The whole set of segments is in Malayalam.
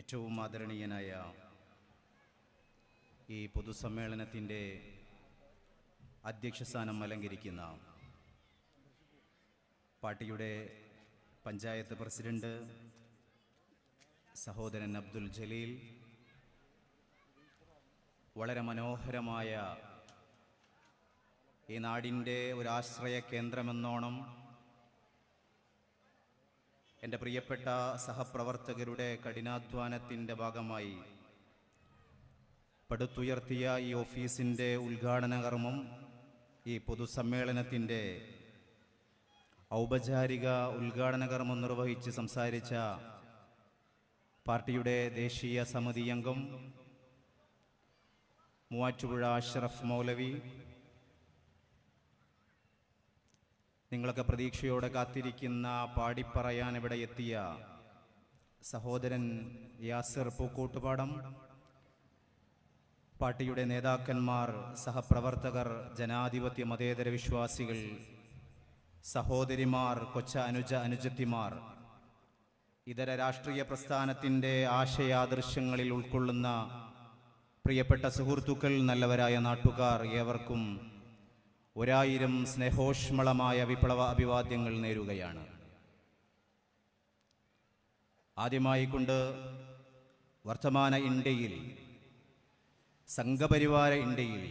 ഏറ്റവും ആദരണീയനായ ഈ പൊതുസമ്മേളനത്തിൻ്റെ അധ്യക്ഷസ്ഥാനം അലങ്കരിക്കുന്ന പാർട്ടിയുടെ പഞ്ചായത്ത് പ്രസിഡന്റ് സഹോദരൻ അബ്ദുൽ ജലീൽ, വളരെ മനോഹരമായ ഈ നാടിൻ്റെ ഒരു ആശ്രയ കേന്ദ്രമെന്നോണം എൻ്റെ പ്രിയപ്പെട്ട സഹപ്രവർത്തകരുടെ കഠിനാധ്വാനത്തിൻ്റെ ഭാഗമായി പടുത്തുയർത്തിയ ഈ ഓഫീസിൻ്റെ ഉദ്ഘാടന കർമ്മം, ഈ പൊതുസമ്മേളനത്തിൻ്റെ ഔപചാരിക ഉദ്ഘാടന കർമ്മം നിർവഹിച്ച് സംസാരിച്ച പാർട്ടിയുടെ ദേശീയ സമിതി അംഗം മൂവാറ്റുപുഴ അഷ്റഫ് മൗലവി, നിങ്ങളൊക്കെ പ്രതീക്ഷയോടെ കാത്തിരിക്കുന്ന പാടിപ്പറയാൻ ഇവിടെ എത്തിയ സഹോദരൻ യാസിർ പൂക്കോട്ടുപാടം, പാർട്ടിയുടെ നേതാക്കന്മാർ, സഹപ്രവർത്തകർ, ജനാധിപത്യ മതേതര വിശ്വാസികൾ, സഹോദരിമാർ, അനുജത്തിമാർ, ഇതര രാഷ്ട്രീയ പ്രസ്ഥാനത്തിൻ്റെ ആശയാദർശങ്ങളിൽ ഉൾക്കൊള്ളുന്ന പ്രിയപ്പെട്ട സുഹൃത്തുക്കൾ, നല്ലവരായ നാട്ടുകാർ, ഏവർക്കും 1000 സ്നേഹോഷ്മളമായ വിപ്ലവ അഭിവാദ്യങ്ങൾ നേരുകയാണ്. ആദ്യമായി കൊണ്ട് വർത്തമാന ഇന്ത്യയിൽ, സംഘപരിവാര ഇന്ത്യയിൽ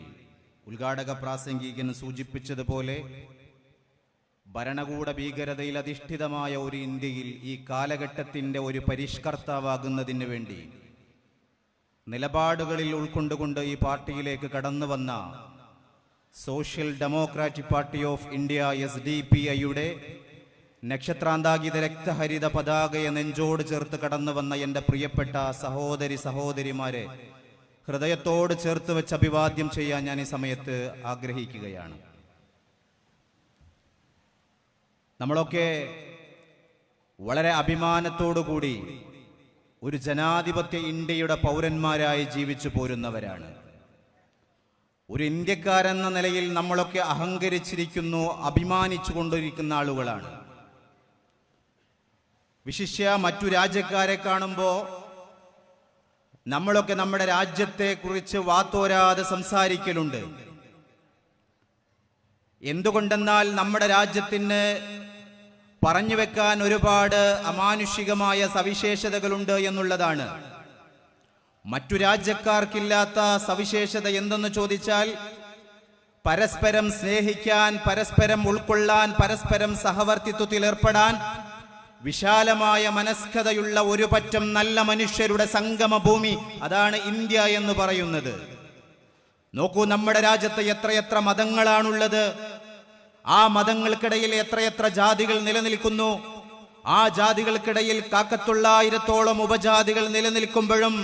ഉദ്ഘാടക പ്രാസംഗികൻ സൂചിപ്പിച്ചതുപോലെ ഭരണകൂട ഭീകരതയിൽ അധിഷ്ഠിതമായ ഒരു ഇന്ത്യയിൽ ഈ കാലഘട്ടത്തിൻ്റെ ഒരു പരിഷ്കർത്താവാകുന്നതിന് വേണ്ടി നിലപാടുകളിൽ ഉൾക്കൊണ്ടുകൊണ്ട് ഈ പാർട്ടിയിലേക്ക് കടന്നു വന്ന Social Democratic Party of India SDPIയുടെ നക്ഷത്രാന്താകിത രക്തഹരിത പതാകയെ നെഞ്ചോട് ചേർത്ത് കടന്നു വന്ന എൻ്റെ പ്രിയപ്പെട്ട സഹോദരിമാരെ ഹൃദയത്തോട് ചേർത്ത് വെച്ച് അഭിവാദ്യം ചെയ്യാൻ ഞാൻ ഈ സമയത്ത് ആഗ്രഹിക്കുകയാണ്. നമ്മളൊക്കെ വളരെ അഭിമാനത്തോടുകൂടി ഒരു ജനാധിപത്യ ഇന്ത്യയുടെ പൗരന്മാരായി ജീവിച്ചു പോരുന്നവരാണ്. ഒരു ഇന്ത്യക്കാരെന്ന നിലയിൽ നമ്മളൊക്കെ അഹങ്കരിച്ചിരിക്കുന്നു, അഭിമാനിച്ചു കൊണ്ടിരിക്കുന്ന ആളുകളാണ്. വിശിഷ്യ മറ്റു രാജ്യക്കാരെ കാണുമ്പോൾ നമ്മളൊക്കെ നമ്മുടെ രാജ്യത്തെക്കുറിച്ച് വാത്തോരാതെ സംസാരിക്കലുണ്ട്. എന്തുകൊണ്ടെന്നാൽ നമ്മുടെ രാജ്യത്തിന് പറഞ്ഞു വെക്കാൻ ഒരുപാട് അമാനുഷികമായ സവിശേഷതകളുണ്ട് എന്നുള്ളതാണ്. മറ്റു രാജ്യക്കാർക്കില്ലാത്ത സവിശേഷത എന്തെന്ന് ചോദിച്ചാൽ, പരസ്പരം സ്നേഹിക്കാൻ, പരസ്പരം ഉൾക്കൊള്ളാൻ, പരസ്പരം സഹവർത്തിത്വത്തിൽ ഏർപ്പെടാൻ വിശാലമായ മനസ്കതയുള്ള ഒരു പറ്റം നല്ല മനുഷ്യരുടെ സംഗമഭൂമി, അതാണ് ഇന്ത്യ എന്ന് പറയുന്നത്. നോക്കൂ, നമ്മുടെ രാജ്യത്ത് എത്രയെത്ര മതങ്ങളാണുള്ളത്. ആ മതങ്ങൾക്കിടയിൽ എത്രയെത്ര ജാതികൾ നിലനിൽക്കുന്നു. ആ ജാതികൾക്കിടയിൽ 1,900-ഓളം ഉപജാതികൾ നിലനിൽക്കുമ്പോഴും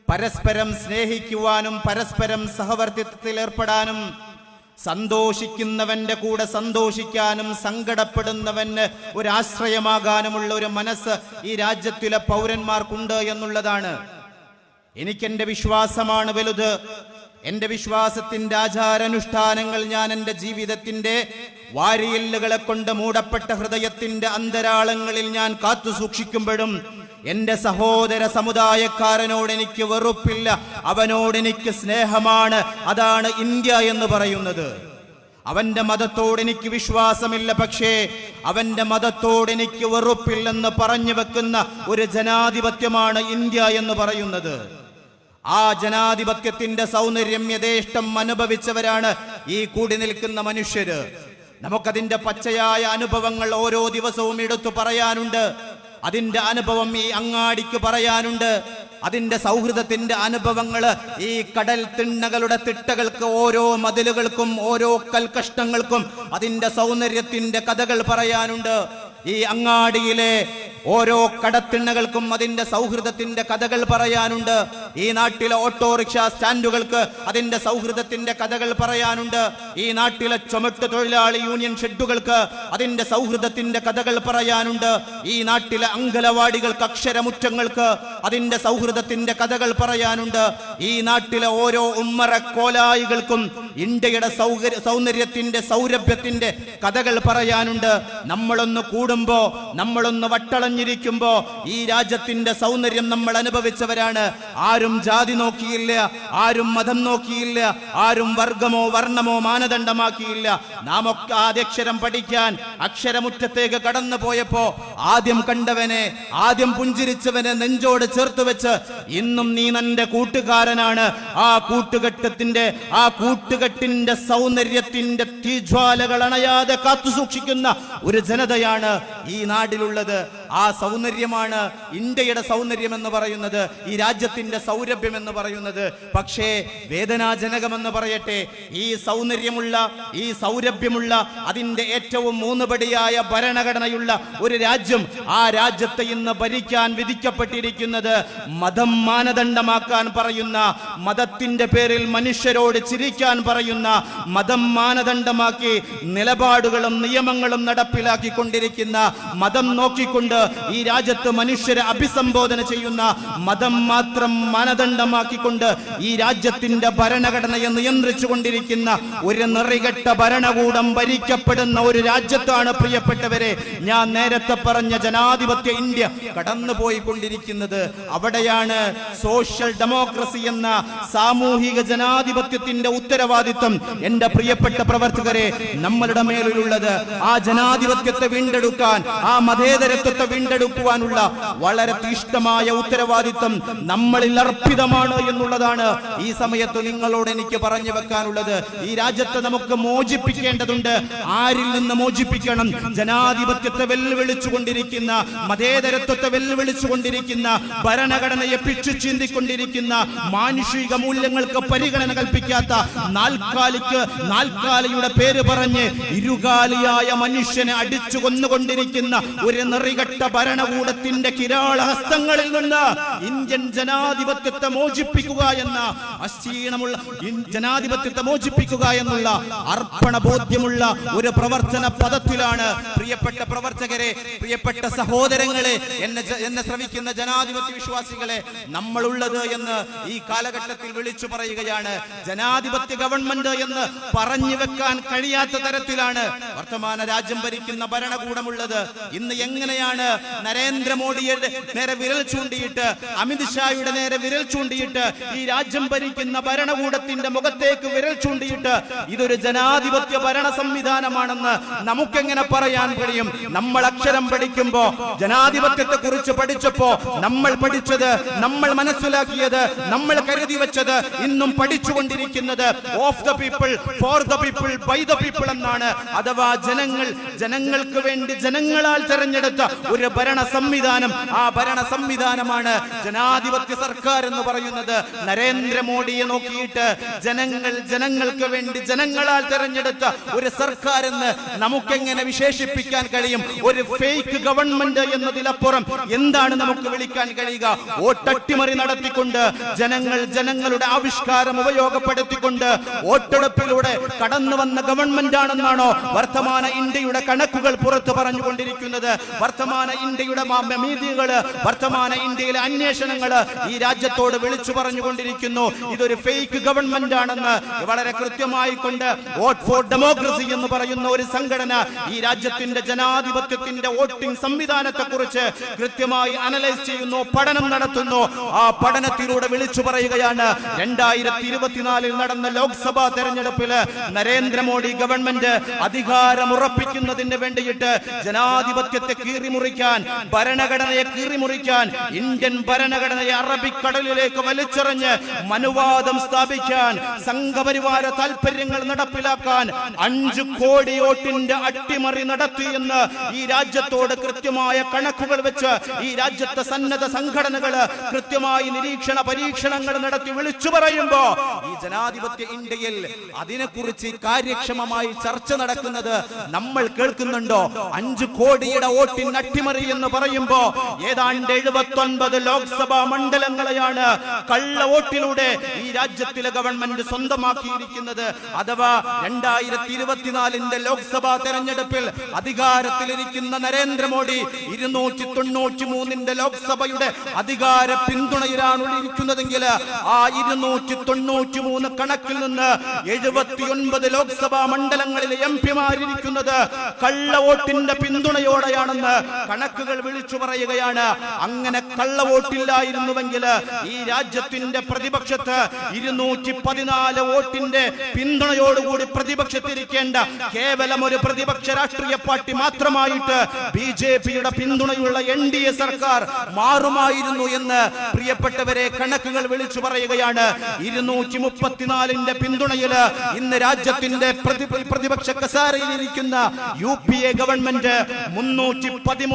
പരസ്പരം സ്നേഹിക്കുവാനും പരസ്പരം സഹവർത്തിത്വത്തിൽ ഏർപ്പെടാനും സന്തോഷിക്കുന്നവന്റെ കൂടെ സന്തോഷിക്കാനും സങ്കടപ്പെടുന്നവന് ഒരാശ്രയമാകാനുമുള്ള ഒരു മനസ്സ് ഈ രാജ്യത്തിലെ പൗരന്മാർക്കുണ്ട് എന്നുള്ളതാണ്. എനിക്കെന്റെ വിശ്വാസമാണ് വലുത്. എൻ്റെ വിശ്വാസത്തിൻ്റെ ആചാരാനുഷ്ഠാനങ്ങൾ ഞാൻ എൻ്റെ ജീവിതത്തിൻ്റെ വാരിയെല്ലുകളെ കൊണ്ട് മൂടപ്പെട്ട ഹൃദയത്തിൻ്റെ അന്തരാളങ്ങളിൽ ഞാൻ കാത്തു സൂക്ഷിക്കുമ്പോഴും എൻ്റെ സഹോദര സമുദായക്കാരനോട് എനിക്ക് വെറുപ്പില്ല, അവനോട് എനിക്ക് സ്നേഹമാണ്. അതാണ് ഇന്ത്യ എന്ന് പറയുന്നത്. അവന്റെ മതത്തോട് എനിക്ക് വിശ്വാസമില്ല, പക്ഷേ അവന്റെ മതത്തോട് എനിക്ക് വെറുപ്പില്ലെന്ന് പറഞ്ഞു വെക്കുന്ന ഒരു ജനാധിപത്യമാണ് ഇന്ത്യ എന്ന് പറയുന്നത്. ആ ജനാധിപത്യത്തിന്റെ സൗന്ദര്യം യഥേഷ്ടം അനുഭവിച്ചവരാണ് ഈ കൂടി നിൽക്കുന്ന മനുഷ്യര്. നമുക്കതിന്റെ പച്ചയായ അനുഭവങ്ങൾ ഓരോ ദിവസവും എടുത്തു പറയാനുണ്ട്. അതിന്റെ അനുഭവം ഈ അങ്ങാടിക്ക് പറയാനുണ്ട്. അതിന്റെ സൗഹൃദത്തിന്റെ അനുഭവങ്ങൾ ഈ കടൽ തിണ്ണകളുടെ തിട്ടകൾക്ക്, ഓരോ മതിലുകൾക്കും, ഓരോ കൽക്കഷ്ടങ്ങൾക്കും അതിന്റെ സൗന്ദര്യത്തിന്റെ കഥകൾ പറയാനുണ്ട്. ഈ അങ്ങാടിയിലെ ഓരോ കടത്തിണ്ണകൾക്കും അതിന്റെ സൗഹൃദത്തിന്റെ കഥകൾ പറയാനുണ്ട്. ഈ നാട്ടിലെ ഓട്ടോറിക്ഷ സ്റ്റാൻഡുകൾക്ക് അതിന്റെ സൗഹൃദത്തിന്റെ കഥകൾ പറയാനുണ്ട്. ഈ നാട്ടിലെ ചുമട്ട് തൊഴിലാളി യൂണിയൻ ഷെഡുകൾക്ക് അതിന്റെ സൗഹൃദത്തിന്റെ കഥകൾ പറയാനുണ്ട്. ഈ നാട്ടിലെ അങ്കലവാടികൾക്ക് അക്ഷരമുറ്റങ്ങൾക്ക് അതിന്റെ സൗഹൃദത്തിന്റെ കഥകൾ പറയാനുണ്ട്. ഈ നാട്ടിലെ ഓരോ ഉമ്മറ കോലായികൾക്കും ഇന്ത്യയുടെ സൗന്ദര്യത്തിന്റെ സൗരഭ്യത്തിന്റെ കഥകൾ പറയാനുണ്ട്. നമ്മളൊന്ന് കൂടുമ്പോ, നമ്മളൊന്ന് വട്ടളഞ്ഞിരിക്കുമ്പോ ഈ രാജ്യത്തിന്റെ സൗന്ദര്യം നമ്മൾ അനുഭവിച്ചവരാണ്. ആരും ജാതി നോക്കിയില്ല, ആരും മതം നോക്കിയില്ല, ആരും വർഗമോ വർണ്ണമോ മാനദണ്ഡമാക്കിയില്ല. നാം ഒക്കെ ആദ്യക്ഷരം പഠിക്കാൻ അക്ഷരമുറ്റത്തേക്ക് കടന്നു പോയപ്പോ ആദ്യം കണ്ടവനെ, ആദ്യം പുഞ്ചിരിച്ചവനെ നെഞ്ചോട് ചേർത്ത് വെച്ച് ഇന്നും നീ നിന്റെ കൂട്ടുകാരനാണ്. ആ കൂട്ടുകെട്ടിന്റെ സൗന്ദര്യത്തിന്റെ തീജ്വാലകൾ അണയാതെ കാത്തു സൂക്ഷിക്കുന്ന ഒരു ജനതയാണ് ഈ നാടിലുള്ളത്. ആ സൗന്ദര്യമാണ് ഇന്ത്യയുടെ സൗന്ദര്യം എന്ന് പറയുന്നത്, ഈ രാജ്യത്തിന്റെ സൗരഭ്യം എന്ന് പറയുന്നത്. പക്ഷേ വേദനാജനകമെന്ന് പറയട്ടെ, ഈ സൗന്ദര്യമുള്ള, ഈ സൗരഭ്യമുള്ള, അതിന്റെ ഏറ്റവും മൂന്നുപടിയായ ഭരണഘടനയുള്ള ഒരു രാജ്യം, ആ രാജ്യത്തെ ഇന്ന് ഭരിക്കാൻ വിധിക്കപ്പെട്ടിരിക്കുന്നത് മതം മാനദണ്ഡമാക്കാൻ പറയുന്ന, മതത്തിന്റെ പേരിൽ മനുഷ്യരോട് ചിരിക്കാൻ പറയുന്ന, മതം മാനദണ്ഡമാക്കി നിലപാടുകളും നിയമങ്ങളും നടപ്പിലാക്കിക്കൊണ്ടിരിക്കുന്ന, മതം നോക്കിക്കൊണ്ട് ഈ രാജ്യത്ത് മനുഷ്യരെ അഭിസംബോധന ചെയ്യുന്ന, മതം മാത്രം മാനദണ്ഡമാക്കിക്കൊണ്ട് ഈ രാജ്യത്തിന്റെ ഭരണഘടനയെ നിയന്ത്രിച്ചു കൊണ്ടിരിക്കുന്ന ഒരു നെറികെട്ട ഭരണകൂടം ഭരിക്കപ്പെടുന്ന ഒരു രാജ്യത്താണ് പ്രിയപ്പെട്ടവരെ ഞാൻ നേരത്തെ പറഞ്ഞ ജനാധിപത്യ ഇന്ത്യ കടന്നുപോയിക്കൊണ്ടിരിക്കുന്നത്. അവിടെയാണ് സോഷ്യൽ ഡെമോക്രസി എന്ന സാമൂഹിക ജനാധിപത്യത്തിന്റെ ഉത്തരവാദിത്വം എന്റെ പ്രിയപ്പെട്ട പ്രവർത്തകരെ നമ്മളുടെ മേലിലുള്ളത്. ആ ജനാധിപത്യത്തെ വീണ്ടെടുക്കാൻ, ആ മതേതരത്വത്തെ വീണ്ടെടുക്കുവാനുള്ള വളരെ തീഷ്ണമായ ഉത്തരവാദിത്വം നമ്മളിൽ അർപ്പിതമാണ് എന്നുള്ളതാണ് ഈ സമയത്ത് നിങ്ങളോട് എനിക്ക് പറഞ്ഞു വെക്കാനുള്ളത്. ഈ രാജ്യത്തെ നമുക്ക് മോചിപ്പിക്കേണ്ടതുണ്ട്. ആരിൽ നിന്ന് മോചിപ്പിക്കണം? ജനാധിപത്യത്തെ വെല്ലുവിളിച്ചുകൊണ്ടിരിക്കുന്ന, മതേതരത്വത്തെ വെല്ലുവിളിച്ചുകൊണ്ടിരിക്കുന്ന, ഭരണഘടനയെ പിച്ചു ചീന്തിക്കൊണ്ടിരിക്കുന്ന, മാനുഷിക മൂല്യങ്ങൾക്ക് പരിഗണന കൽപ്പിക്കാത്ത, നാൽക്കാലിയുടെ പേര് പറഞ്ഞ് ഇരുകാലിയായ മനുഷ്യനെ അടിച്ചു കൊന്നുകൊണ്ടിരിക്കുന്ന ഒരു നെറികെട്ട ഭരണകൂടത്തിന്റെ കിരാളഹസ്തങ്ങളിൽ നിന്ന് ഇന്ത്യൻ ജനാധിപത്യത്തെ മോചിപ്പിക്കുക എന്ന അക്ഷീണമുള്ള ജനാധിപത്യത്തെ മോചിപ്പിക്കുക എന്നുള്ള അർപ്പണ ബോധ്യമുള്ള ഒരു പ്രവർത്തന പദത്തിലാണ് പ്രിയപ്പെട്ട പ്രവർത്തകരെ, പ്രിയപ്പെട്ട സഹോദരങ്ങളെ, എന്നെ ശ്രമിക്കുന്ന ജനാധിപത്യ വിശ്വാസികളെ നമ്മളുള്ളത് എന്ന് ഈ കാലഘട്ടത്തിൽ വിളിച്ചു പറയുകയാണ്. ജനാധിപത്യ ഗവൺമെന്റ് എന്ന് പറഞ്ഞു വെക്കാൻ കഴിയാത്ത തരത്തിലാണ് വർത്തമാന രാജ്യം ഭരിക്കുന്ന ഭരണകൂടമുള്ളത്. ഇന്ന് എങ്ങനെയാണ് നരേന്ദ്രമോദിയുടെ നേരെ വിരൽ ചൂണ്ടിയിട്ട്, അമിത്ഷായുടെ നേരെ വിരൽ ചൂണ്ടിയിട്ട്, ഈ രാജ്യം ഭരിക്കുന്ന ഭരണകൂടത്തിന്റെ മുഖത്തേക്ക് വിരൽ ചൂണ്ടിയിട്ട് ഇതൊരു ജനാധിപത്യ ഭരണ സംവിധാനമാണെന്ന് നമുക്കെങ്ങനെ പറയാൻ കഴിയും? നമ്മൾ അക്ഷരം പഠിക്കുമ്പോ, ജനാധിപത്യത്തെ കുറിച്ച് പഠിച്ചപ്പോ നമ്മൾ പഠിച്ചത്, നമ്മൾ മനസ്സിലാക്കിയത്, നമ്മൾ കരുതി വെച്ചത്, ഇന്നും പഠിച്ചുകൊണ്ടിരിക്കുന്നത് of the people, for the people, by the people എന്നാണ്. അഥവാ ജനങ്ങൾക്ക് വേണ്ടി ജനങ്ങളാൽ തെരഞ്ഞെടുത്ത ഒരു ഭരണ സംവിധാനം. ആ ഭരണ സംവിധാനമാണ് ജനാധിപത്യ സർക്കാർ എന്ന് പറയുന്നത്. നരേന്ദ്രമോദിയെ നോക്കിയിട്ട് ജനങ്ങൾക്ക് വേണ്ടി ജനങ്ങളാൽ തെരഞ്ഞെടുത്ത ഒരു സർക്കാർ എന്ന് നമുക്കെങ്ങനെ വിശേഷിപ്പിക്കാൻ കഴിയും? ഒരു ഫേക്ക് ഗവൺമെന്റ് എന്നതിലപ്പുറം എന്താണ് നമുക്ക് വിളിക്കാൻ കഴിയുക? വോട്ടട്ടിമറി നടത്തിക്കൊണ്ട്, ജനങ്ങളുടെ ആവിഷ്കാരം ഉപയോഗപ്പെടുത്തിക്കൊണ്ട് വോട്ടെടുപ്പിലൂടെ കടന്നു വന്ന ഗവൺമെന്റ് ആണെന്നാണോ വർത്തമാന ഇന്ത്യയുടെ കണക്കുകൾ പുറത്തു പറഞ്ഞുകൊണ്ടിരിക്കുന്നത്? വർത്തമാന ഇന്ത്യയുടെ മീഡിയകള്, വർത്തമാന ഇന്ത്യയിലെ അന്വേഷണങ്ങള് ഈ രാജ്യത്തോട് വിളിച്ചു പറഞ്ഞുകൊണ്ടിരിക്കുന്നു ഇതൊരു ഫേക്ക് ഗവൺമെന്റ് ആണെന്ന്. വളരെ കൃത്യമായി കൊണ്ട് വോട്ട് ഫോർ ഡെമോക്രസി എന്ന് പറയുന്ന ഒരു സംഘടന ഈ രാജ്യത്തിന്റെ ജനാധിപത്യത്തിന്റെ വോട്ടിംഗ് സംവിധാനത്തെ കുറിച്ച് കൃത്യമായി അനലൈസ് ചെയ്യുന്നു, പഠനം നടത്തുന്നു. ആ പഠനത്തിലൂടെ വിളിച്ചു പറയുകയാണ് 2024 നടന്ന ലോക്സഭാ തെരഞ്ഞെടുപ്പില് നരേന്ദ്രമോദി ഗവൺമെന്റ് അധികാരം ഉറപ്പിക്കുന്നതിന് വേണ്ടിയിട്ട് ജനാധിപത്യത്തെ കീറിമുറിക്കാൻ, ഭരണഘടനയെ കീറിമുറിക്കാൻ, ഇന്ത്യൻ ഭരണഘടനയെ അറബിക്കടലിലേക്ക് വലിച്ചെറിഞ്ഞ് മനുവാദം സ്ഥാപിക്കാൻ, സംഘപരിവാര താൽപര്യങ്ങൾ നടപ്പിലാക്കാൻ 5 കോടി വോട്ടിന്റെ അട്ടിമറി നടത്തിയെന്ന് ഈ രാജ്യത്തോട് കൃത്യമായ കണക്കുകൾ വെച്ച് ഈ രാജ്യത്തെ സന്നദ്ധ സംഘടനകൾ കൃത്യമായി നിരീക്ഷണ പരീക്ഷണങ്ങൾ നടത്തി വിളിച്ചു പറയുമ്പോ ഈ ജനാധിപത്യ ഇന്ത്യയിൽ അതിനെക്കുറിച്ച് കാര്യക്ഷമമായി ചർച്ച നടക്കുന്നത് നമ്മൾ കേൾക്കുന്നുണ്ടോ? 5 കോടിയുടെ വോട്ടിന് അട്ടിമറി എന്ന് പറയുമ്പോ ഏതാണ്ട് 79 ലോക്സഭാ മണ്ഡലങ്ങളെയാണ് കള്ള വോട്ടിലൂടെ ഈ രാജ്യത്തിലെ ഗവൺമെന്റ് സ്വന്തമാക്കിയിരിക്കുന്നത്. അഥവാ 2024 ലോക്സഭാ തെരഞ്ഞെടുപ്പിൽ അധികാരത്തിലിരിക്കുന്ന നരേന്ദ്രമോദി 293 ലോക്സഭയുടെ അധികാര പിന്തുണയിലാണ് ഇരിക്കുന്നതെങ്കിൽ ആ 293 കണക്കിൽ നിന്ന് 79 ലോക്സഭാ മണ്ഡലങ്ങളിലെ എംപിമാരിരിക്കുന്നത് കള്ളവോട്ടിന്റെ പിന്തുണയോടെയാണെന്ന് കണക്കുകൾ വിളിച്ചു പറയുകയാണ്. അങ്ങനെ കള്ളവോട്ടില്ലായിരുന്നുവെങ്കിൽ ഈ രാജ്യത്തിന്റെ പ്രതിപക്ഷത്ത് 214 വോട്ടിന്റെ പിന്തുണയോടുകൂടി പ്രതിപക്ഷത്തിരിക്കേണ്ട കേവലം ഒരു പ്രതിപക്ഷ രാഷ്ട്രീയ പാർട്ടി മാത്രമായിട്ട് ബിജെപിയുടെ പിന്തുണയുള്ള NDA സർക്കാർ മാറുമായിരുന്നു എന്ന് പ്രിയപ്പെട്ടവരെ കണക്കുകൾ വിളിച്ചു പറയുകയാണ്. 234 പിന്തുണയിൽ ഇന്ന് രാജ്യത്തിന്റെ പ്രതിപക്ഷ കസാരയിലിരിക്കുന്ന UPA ഗവൺമെന്റ് 313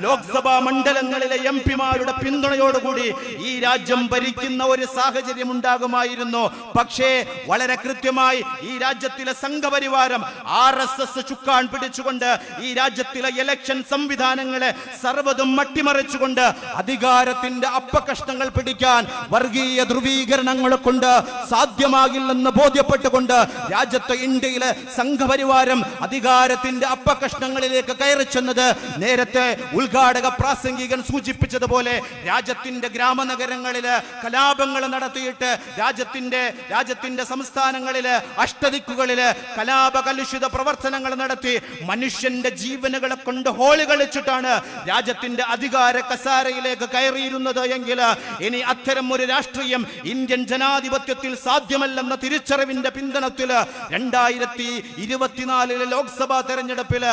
ലോക്സഭാ മണ്ഡലങ്ങളിലെ എംപിമാരുടെ പിന്തുണയോടുകൂടി ഈ രാജ്യം ഭരിക്കുന്ന ഒരു സാഹചര്യം ഉണ്ടാകുമായിരുന്നു. പക്ഷേ വളരെ കൃത്യമായി ഈ രാജ്യത്തിലെ സംഘപരിവാരം RSS ചുക്കാൻ പിടിച്ചുകൊണ്ട് ഈ രാജ്യത്തിലെ ഇലക്ഷൻ സംവിധാനങ്ങളെ സർവ്വതും അട്ടിമറിച്ചുകൊണ്ട് അധികാരത്തിന്റെ അപ്പകഷ്ണങ്ങൾ പിടിക്കാൻ വർഗീയ ധ്രുവീകരണങ്ങളെ കൊണ്ട് സാധ്യമാകില്ലെന്ന് ബോധ്യപ്പെട്ടുകൊണ്ട് രാജ്യത്തെ ഇന്ത്യയിലെ സംഘപരിവാരം അധികാരത്തിന്റെ അപ്പകഷ്ണങ്ങളിലേക്ക് കയറി ചെന്നത് നേരത്തെ ഉദ്ഘാടക പ്രാസംഗികൻ സൂചിപ്പിച്ചതുപോലെ രാജ്യത്തിന്റെ ഗ്രാമനഗരങ്ങളില് കലാപങ്ങൾ നടത്തിയിട്ട് രാജ്യത്തിന്റെ സംസ്ഥാനങ്ങളില് അഷ്ടദിക്കുകളില് കലാപകലുഷിത പ്രവർത്തനങ്ങൾ നടത്തി മനുഷ്യന്റെ ജീവനുകളെ കൊണ്ട് ഹോളി കളിച്ചിട്ടാണ് രാജ്യത്തിന്റെ അധികാര കസാരയിലേക്ക് കയറിയിരുന്നത് എങ്കിൽ ഇനി അത്തരം ഒരു രാഷ്ട്രീയം ഇന്ത്യൻ ജനാധിപത്യത്തിൽ സാധ്യമല്ലെന്ന തിരിച്ചറിവിന്റെ പിന്തുണത്തില് 2024 ലോക്സഭാ തെരഞ്ഞെടുപ്പിൽ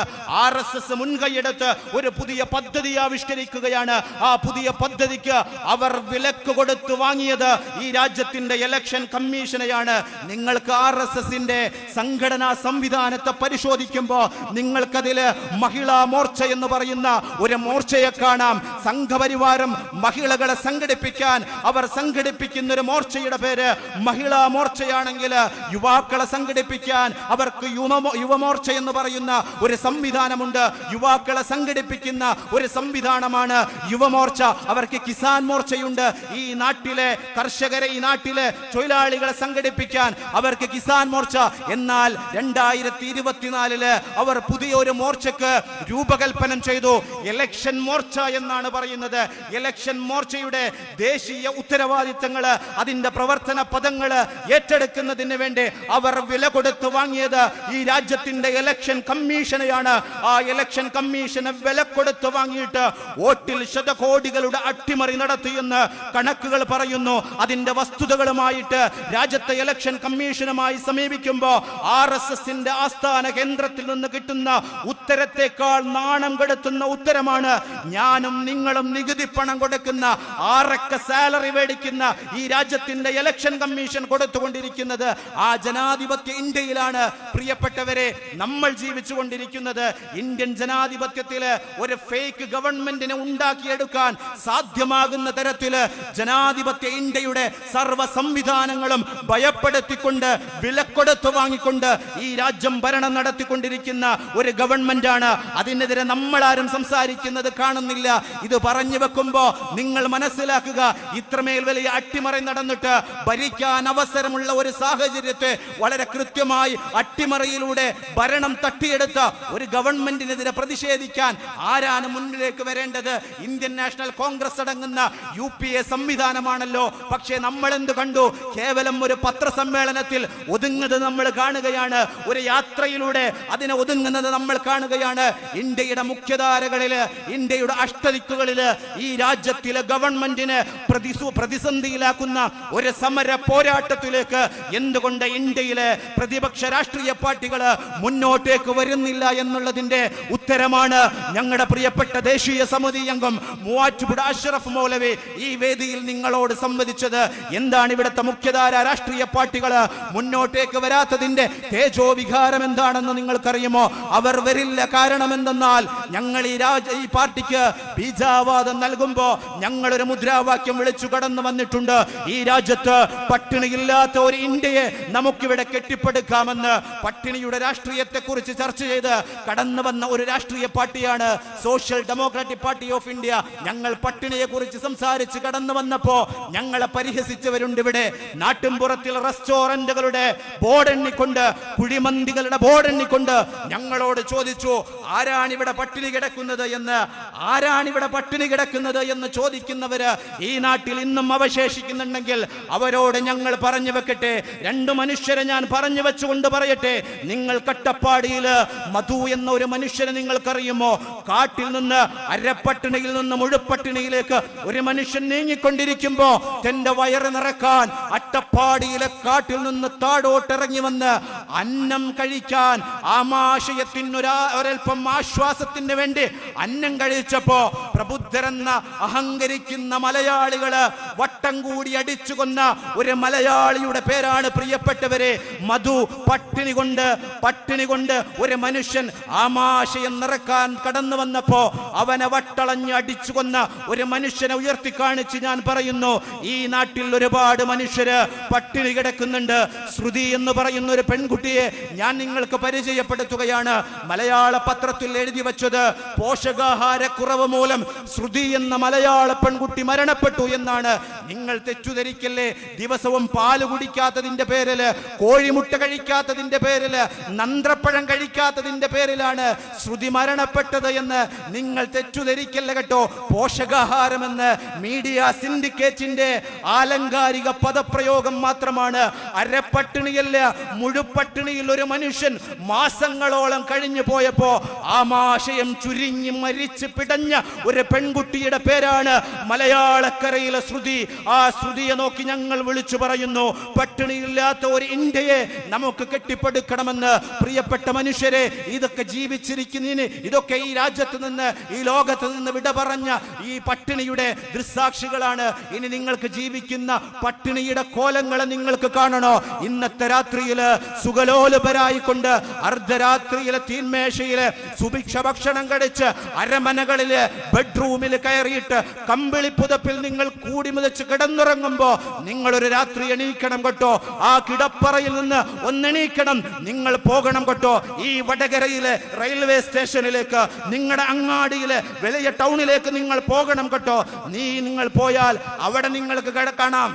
RSS മുൻകൈയെടുത്ത് ഒരു പുതിയ പദ്ധതി ആവിഷ്കരിക്കുകയാണ്. ആ പുതിയ പദ്ധതിക്ക് അവർ വിലക്ക് കൊടുത്തു വാങ്ങിയത് ഈ രാജ്യത്തിന്റെ ഇലക്ഷൻ കമ്മീഷനെയാണ്. നിങ്ങൾക്ക് RSSന്റെ സംഘടനാ സംവിധാനത്തെ പരിശോധിക്കുമ്പോൾ നിങ്ങൾക്കതില് മഹിളാ മോർച്ച എന്ന് പറയുന്ന ഒരു മോർച്ചയെ കാണാം. സംഘപരിവാരം മഹിളകളെ സംഘടിപ്പിക്കാൻ അവർ സംഘടിപ്പിക്കുന്ന ഒരു മോർച്ചയുടെ പേര് മഹിളാ മോർച്ചയാണെങ്കിൽ യുവാക്കളെ സംഘടിപ്പിക്കാൻ അവർക്ക് യുവമോർച്ച എന്ന് പറയുന്ന ഒരു സംവിധാനമുണ്ട്. യുവാക്കളെ സംഘടിപ്പിക്കുന്ന ഒരു സംവിധാനമാണ് യുവമോർച്ച. അവർക്ക് കിസാൻ മോർച്ചയുണ്ട്. ഈ നാട്ടിലെ കർഷകരെ, ഈ നാട്ടിലെ തൊഴിലാളികളെ സംഘടിപ്പിക്കാൻ അവർക്ക് കിസാൻ മോർച്ച. എന്നാൽ 2024 അവർ പുതിയൊരു മോർച്ചക്ക് രൂപകൽപ്പന ചെയ്തു. ഇലക്ഷൻ മോർച്ച എന്നാണ് പറയുന്നത്. ഇലക്ഷൻ മോർച്ചയുടെ ദേശീയ ഉത്തരവാദിത്തങ്ങൾ, അതിന്റെ പ്രവർത്തന പദങ്ങൾ ഏറ്റെടുക്കുന്നതിന് വേണ്ടി അവർ വില കൊടുത്തു വാങ്ങിയത് ഈ രാജ്യത്തിന്റെ ഇലക്ഷൻ കമ്മീഷനെയാണ്. ആ ഇലക്ഷൻ കമ്മീഷനെ വില കൊടുത്തു വാങ്ങിയിട്ട് വോട്ടിൽ ശതകോടികളുടെ അട്ടിമറി നടത്തിയെന്ന് കണക്കുകൾ പറയുന്നു. അതിന്റെ വസ്തുതകളുമായിട്ട് രാജ്യത്തെ ഇലക്ഷൻ കമ്മീഷനുമായി സമീപിക്കുമ്പോൾ RSSന്റെ ആസ്ഥാന കേന്ദ്രത്തിൽ നിന്ന് കിട്ടുന്ന ഉത്തരത്തെക്കാൾ നാണം കെടുത്തുന്ന ഉത്തരമാണ് ഞാനും നിങ്ങളും നികുതി പണം കൊടുക്കുന്ന 6 സാലറി മേടിക്കുന്ന ഈ രാജ്യത്തിന്റെ ഇലക്ഷൻ കമ്മീഷൻ കൊടുത്തുകൊണ്ടിരിക്കുന്നത്. ആ ജനാധിപത്യ ഇന്ത്യയിലാണ് പ്രിയപ്പെട്ടവരെ നമ്മൾ ജീവിച്ചു കൊണ്ടിരിക്കുന്നത്. ഇന്ത്യൻ ജനാധിപത്യത്തില് ഒരു ഫേക്ക് ഗവൺമെന്റിനെ ഉണ്ടാക്കിയെടുക്കാൻ സാധ്യമാകുന്ന തരത്തില് ജനാധിപത്യ ഇന്ത്യയുടെ സർവ്വ സംവിധാനങ്ങളും ഭയപ്പെടുത്തിക്കൊണ്ട് വിലക്കൊടുത്തു വാങ്ങിക്കൊണ്ട് ഈ രാജ്യം ഭരണം നടത്തിക്കൊണ്ടിരിക്കുന്ന ഒരു ഗവൺമെന്റാണ്. അതിനെതിരെ നമ്മളാരും സംസാരിക്കുന്നത് കാണുന്നില്ല. ഇത് പറഞ്ഞു വെക്കുമ്പോ നിങ്ങൾ മനസ്സിലാക്കുക, ഇത്രമേൽ വലിയ അട്ടിമറി നടന്നിട്ട് ഭരിക്കാൻ അവസരമുള്ള ഒരു സാഹചര്യത്തെ വളരെ കൃത്യമായി അട്ടിമറിയിലൂടെ ഭരണം തട്ടിയെടുത്ത ഒരു ഗവൺമെന്റിനെതിരെ പ്രതിഷേധിക്കാൻ ആരാണ് മുന്നിലേക്ക് വരേണ്ടത്? ഇന്ത്യൻ നാഷണൽ കോൺഗ്രസ് അടങ്ങുന്ന UPA സംവിധാനമാണല്ലോ. പക്ഷേ നമ്മൾ എന്ത് കണ്ടു? കേവലം ഒരു പത്രസമ്മേളനത്തിൽ ഒതുങ്ങുന്നത് നമ്മൾ കാണുകയാണ്. ഒരു യാത്രയിലൂടെ അതിനെ ഒതുങ്ങുന്നത് നമ്മൾ കാണുകയാണ്. ഇന്ത്യയുടെ മുഖ്യധാരകളില്, ഇന്ത്യയുടെ അഷ്ടദിക്കുകളില് ഈ രാജ്യത്തിലെ ഗവൺമെന്റിന് പ്രതിസന്ധിയിലാക്കുന്ന ഒരു സമര പോരാട്ടത്തിലേക്ക് എന്തുകൊണ്ട് ഇന്ത്യയിലെ പ്രതിപക്ഷ രാഷ്ട്രീയ പാർട്ടികൾ മുന്നോട്ടേക്ക് വരുന്നില്ല എന്നുള്ളതിന്റെ ഉത്തരമാണ് ഞങ്ങളുടെ പ്രിയപ്പെട്ട ദേശീയ സമിതി അംഗം മൂവാറ്റുപുഴ അഷ്റഫ് മൗലവി ഈ വേദിയിൽ നിങ്ങളോട് സംവദിച്ചത്. എന്താണ് ഇവിടുത്തെ മുഖ്യധാര രാഷ്ട്രീയ പാർട്ടികൾ മുന്നോട്ടേക്ക് വരാത്തതിന്റെ തേജോവികാരം എന്താണെന്ന് നിങ്ങൾക്കറിയുമോ? അവർ വരില്ല. കാരണം എന്തെന്നാൽ ഞങ്ങൾ ഈ പാർട്ടിക്ക് ബീജാവാദം നൽകുമ്പോ ഞങ്ങളൊരു മുദ്രാവാക്യം വിളിച്ചു കടന്നു വന്നിട്ടുണ്ട്. ഈ രാജ്യത്ത് പട്ടിണിയില്ലാത്ത ഒരു ഇന്ത്യയെ നമുക്കിവിടെ കെട്ടിപ്പടുക്കാമെന്ന്. പട്ടിണിയുടെ രാഷ്ട്രീയത്തെ കുറിച്ച് ചർച്ച ചെയ്ത് കടന്നു വന്ന ഒരു രാഷ്ട്രീയ പാർട്ടിയാണ് social Democratic Party of India. ഞങ്ങൾ പട്ടിണിയെ കുറിച്ച് സംസാരിച്ച് കടന്നു വന്നപ്പോ ഞങ്ങളെ പരിഹസിച്ചവരുണ്ട്. ഇവിടെ നാട്ടിൻപുറത്തിൽ റെസ്റ്റോറന്റുകളുടെ ബോർഡ് എണ്ണിക്കൊണ്ട്, കുഴിമന്തികളുടെ ബോർഡ് എണ്ണിക്കൊണ്ട് ഞങ്ങളോട് ചോദിച്ചു, ആരാണിവിടെ പട്ടിണി കിടക്കുന്നത് എന്ന്. ആരാണിവിടെ പട്ടിണി കിടക്കുന്നത് എന്ന് ചോദിക്കുന്നവര് ഈ നാട്ടിൽ ഇന്നും അവശേഷിക്കുന്നുണ്ടെങ്കിൽ അവരോട് ഞങ്ങൾ പറഞ്ഞു വെക്കട്ടെ. രണ്ടു മനുഷ്യരെ ഞാൻ പറഞ്ഞു വെച്ചുകൊണ്ട് പറയട്ടെ. നിങ്ങൾ കട്ടപ്പാടിയില് മധു എന്ന ഒരു മനുഷ്യനെ നിങ്ങൾക്കറിയുമോ? കാട്ടിൽ നിന്ന് അരപ്പട്ടിണിയിൽ നിന്ന് മുഴുപ്പട്ടിണിയിലേക്ക് ഒരു മനുഷ്യൻ നീങ്ങിക്കൊണ്ടിരിക്കുമ്പോ തന്റെ വയറ് നിറക്കാൻ അട്ടപ്പാടിയിലെ കാട്ടിൽ നിന്ന് താഴോട്ടിറങ്ങി വന്ന് അന്നം കഴിക്കാൻ, ഒരൽപ്പം ആശ്വാസത്തിന് വേണ്ടി അന്നം കഴിച്ചപ്പോ പ്രബുദ്ധരെന്ന അഹങ്കരിക്കുന്ന മലയാളികള് വട്ടം കൂടി അടിച്ചു കൊന്ന ഒരു മലയാളിയുടെ പേരാണ് പ്രിയപ്പെട്ടവരെ മധു. പട്ടിണി കൊണ്ട് ഒരു മനുഷ്യൻ ആമാശയം നിറക്കാൻ കടന്നു വന്നപ്പോ അവനെ വട്ടളഞ്ഞ് അടിച്ചു കൊന്ന ഒരു മനുഷ്യനെ ഉയർത്തി കാണിച്ച് ഞാൻ പറയുന്നു, ഈ നാട്ടിൽ ഒരുപാട് മനുഷ്യര് പട്ടിണി കിടക്കുന്നുണ്ട്. ശ്രുതി എന്ന് പറയുന്ന ഒരു പെൺകുട്ടിയെ ഞാൻ നിങ്ങൾക്ക് പരിചയപ്പെടുത്തുകയാണ്. മലയാള പത്രത്തിൽ എഴുതി വെച്ചത് പോഷകാഹാരക്കുറവ് മൂലം ശ്രുതി എന്ന മലയാള പെൺകുട്ടി മരണപ്പെട്ടു എന്നാണ്. നിങ്ങൾ തെറ്റുധരിക്കല്ലേ. ദിവസവും പാല് കുടിക്കാത്തതിന്റെ പേരില്, കോഴിമുട്ട കഴിക്കാത്തതിന്റെ പേരില്, നന്ത്രപ്പഴം കഴിക്കാത്തതിന്റെ പേരിലാണ് ശ്രുതി മരണപ്പെട്ടത് എന്ന് നിങ്ങൾ തെറ്റുധരിക്കല്ല കേട്ടോ. പോഷകാഹാരമെന്ന് മീഡിയ സിൻഡിക്കേറ്റിന്റെ ആലങ്കാരിക പദപ്രയോഗം മാത്രമാണ്. അരപ്പട്ടിണിയല്ല, മുഴുപട്ടിണിയിൽ ഒരു മനുഷ്യൻ മാസങ്ങളോളം കഴിഞ്ഞു പോയപ്പോ ആമാശയം ചുരുങ്ങി മരിച്ച് പിടഞ്ഞ ഒരു പെൺകുട്ടിയുടെ പേരാണ് മലയാളക്കരയിലെ ശ്രുതി. ആ ശ്രുതിയെ നോക്കി ഞങ്ങൾ വിളിച്ചു പറയുന്നു, പട്ടിണിയില്ലാത്ത ഒരു ഇന്ത്യയെ നമുക്ക് കെട്ടിപ്പടുക്കണമെന്ന്. പ്രിയപ്പെട്ട മനുഷ്യരെ, ഇതൊക്കെ ജീവിച്ചിരിക്കുന്നതിന്, ഇതൊക്കെ ഈ രാജ്യത്ത് നിന്ന്, ഈ ലോകത്ത് നിന്ന് വിട പറഞ്ഞ ഈ പട്ടിണിയുടെ ദൃസാക്ഷികളാണ്. ഇനി നിങ്ങൾക്ക് ജീവിക്കുന്ന പട്ടിണിയുടെ കോലങ്ങളെ നിങ്ങൾക്ക് കാണണോ? ഇന്നത്തെ രാത്രിയില് സുഖലോലുപരായിക്കൊണ്ട് അർദ്ധരാത്രിയിലെ തീന്മേശയില് സുഭിക്ഷ ഭക്ഷണം കഴിച്ച് അരമനകളില് ബെഡ്റൂമിൽ കയറിയിട്ട് കമ്പിളി പുതപ്പിൽ നിങ്ങൾ കൂടി മുതച്ച് കിടന്നുറങ്ങുമ്പോ നിങ്ങളൊരു രാത്രി എണീക്കണം കേട്ടോ. ആ കിടപ്പറയിൽ നിന്ന് ഒന്നെണീക്കണം, നിങ്ങൾ പോകണം കേട്ടോ ഈ വടകരയിലെ റെയിൽവേ സ്റ്റേഷനിലേക്ക്, നിങ്ങളുടെ അങ്ങാടിയിലെ വലിയ ടൗണിലേക്ക് നിങ്ങൾ പോകണം കേട്ടോ. നിങ്ങൾ പോയാൽ അവിടെ നിങ്ങൾക്ക് കാണാം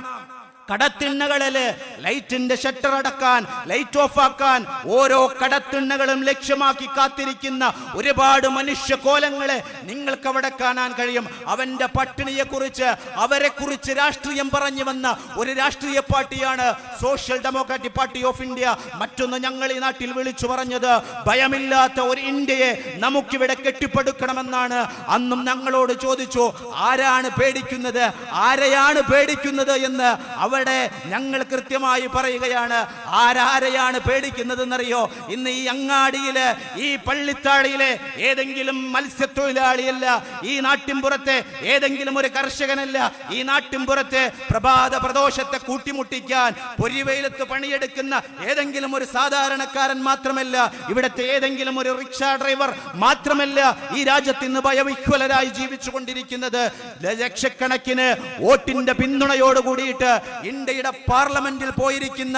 കടത്തിണ്ണകളില് ലൈറ്റിന്റെ ഷട്ടർ അടക്കാൻ, ലൈറ്റ് ഓഫ് ആക്കാൻ ഓരോ കടത്തിണ്ണകളും ലക്ഷ്യമാക്കി കാത്തിരിക്കുന്ന ഒരുപാട് മനുഷ്യ കോലങ്ങളെ നിങ്ങൾക്ക് അവിടെ കാണാൻ കഴിയും. അവന്റെ പട്ടിണിയെ കുറിച്ച്, അവരെ കുറിച്ച് രാഷ്ട്രീയം പറഞ്ഞു വന്ന ഒരു രാഷ്ട്രീയ പാർട്ടിയാണ് social Democratic Party of India. മറ്റൊന്ന് ഞങ്ങൾ ഈ നാട്ടിൽ വിളിച്ചു പറഞ്ഞത്, ഭയമില്ലാത്ത ഒരു ഇന്ത്യയെ നമുക്കിവിടെ കെട്ടിപ്പടുക്കണമെന്നാണ്. അന്നും ഞങ്ങളോട് ചോദിച്ചു, ആരാണ് പേടിക്കുന്നത്, ആരെയാണ് പേടിക്കുന്നത് എന്ന്. അവിടെ ഞങ്ങൾ കൃത്യമായി പറയുകയാണ്, ആരാരെയാണ് പേടിക്കുന്നത് എന്നറിയോ? ഇന്ന് ഈ അങ്ങാടിയില്, ഈ പള്ളിത്താഴിയിലെ ഏതെങ്കിലും മത്സ്യത്തൊഴിലാളിയല്ല, ഈ നാട്ടിൻപുറത്തെ ഏതെങ്കിലും ഒരു കർഷകനല്ല, ഈ നാട്ടിൻപുറത്തെ പ്രഭാത പ്രദോഷത്തെ കൂട്ടിമുട്ടിക്കാൻ പൊരിവെയിലത്ത് പണിയെടുക്കുന്ന ഏതെങ്കിലും ഒരു സാധാരണക്കാരൻ മാത്രമല്ല, ഇവിടുത്തെ ഏതെങ്കിലും ഒരു റിക്ഷാ ഡ്രൈവർ മാത്രമല്ല ഈ രാജ്യത്ത് ഇന്ന് ഭയവിഹ്വലരായി ജീവിച്ചു കൊണ്ടിരിക്കുന്നത്. ലക്ഷക്കണക്കിന് വോട്ടിന്റെ പിന്തുണയോട് കൂടിയിട്ട് ഇന്ത്യയുടെ പാർലമെന്റിൽ പോയിരിക്കുന്ന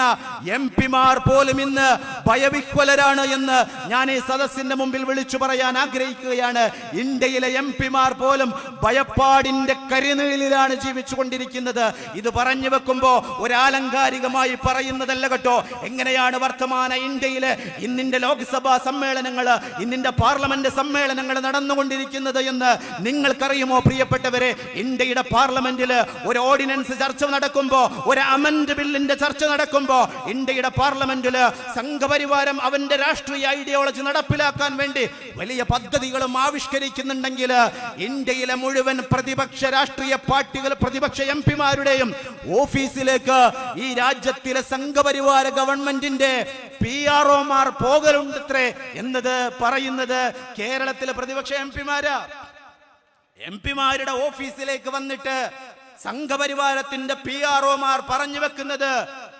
എംപിമാർ പോലും ഇന്ന് ഭയവിഹ്വലരാണ് എന്ന് ഞാൻ ഈ സദസ്സിന്റെ മുമ്പിൽ വിളിച്ചു പറയാൻ ആഗ്രഹിക്കുകയാണ്. ഇന്ത്യയിലെ എംപിമാർ പോലും ഭയപ്പാടിന്റെ കരിനീലിലാണ് ജീവിച്ചു കൊണ്ടിരിക്കുന്നത്. ഇത് പറഞ്ഞു വെക്കുമ്പോ ഒരാലങ്കാരികമായി പറയുന്നതല്ല കേട്ടോ. എങ്ങനെയാണ് വർത്തമാന ഇന്ത്യയിലെ ഇന്നിന്റെ ലോക്സഭാ സമ്മേളനങ്ങള്, ഇന്നിന്റെ പാർലമെന്റ് സമ്മേളനങ്ങൾ നടന്നുകൊണ്ടിരിക്കുന്നത് എന്ന് നിങ്ങൾക്കറിയുമോ പ്രിയപ്പെട്ടവരെ? ഇന്ത്യയുടെ പാർലമെന്റിൽ ഒരു ഓർഡിനൻസ് ചർച്ച നടക്കുമ്പോ, ഒരു അമെൻഡ് ബില്ലിന്റെ ചർച്ച നടക്കുമ്പോ, ഇന്ത്യയുടെ പാർലമെന്റില് സംഘപരിവാരം അവന്റെ രാഷ്ട്രീയ ഐഡിയോളജി നടപ്പിലാക്കാൻ വേണ്ടി വലിയ പദ്ധതികളും ആവിഷ്കരിക്കുന്നുണ്ടെങ്കിൽ ഇന്ത്യയിലെ മുഴുവൻ പ്രതിപക്ഷ രാഷ്ട്രീയ പാർട്ടികൾ, പ്രതിപക്ഷ എംപിമാരുടെയും ഓഫീസിലേക്ക് ഈ രാജ്യത്തിലെ സംഘപരിവാര ഗവൺമെന്റിന്റെ PROമാർ പോകലുണ്ടത്രേ എന്നത് പറയുന്നത് കേരളത്തിലെ പ്രതിപക്ഷ എംപിമാരുടെ ഓഫീസിലേക്ക് വന്നിട്ട് സംഘപരിവാരത്തിന്റെ PROമാർ പറഞ്ഞു വെക്കുന്നത്,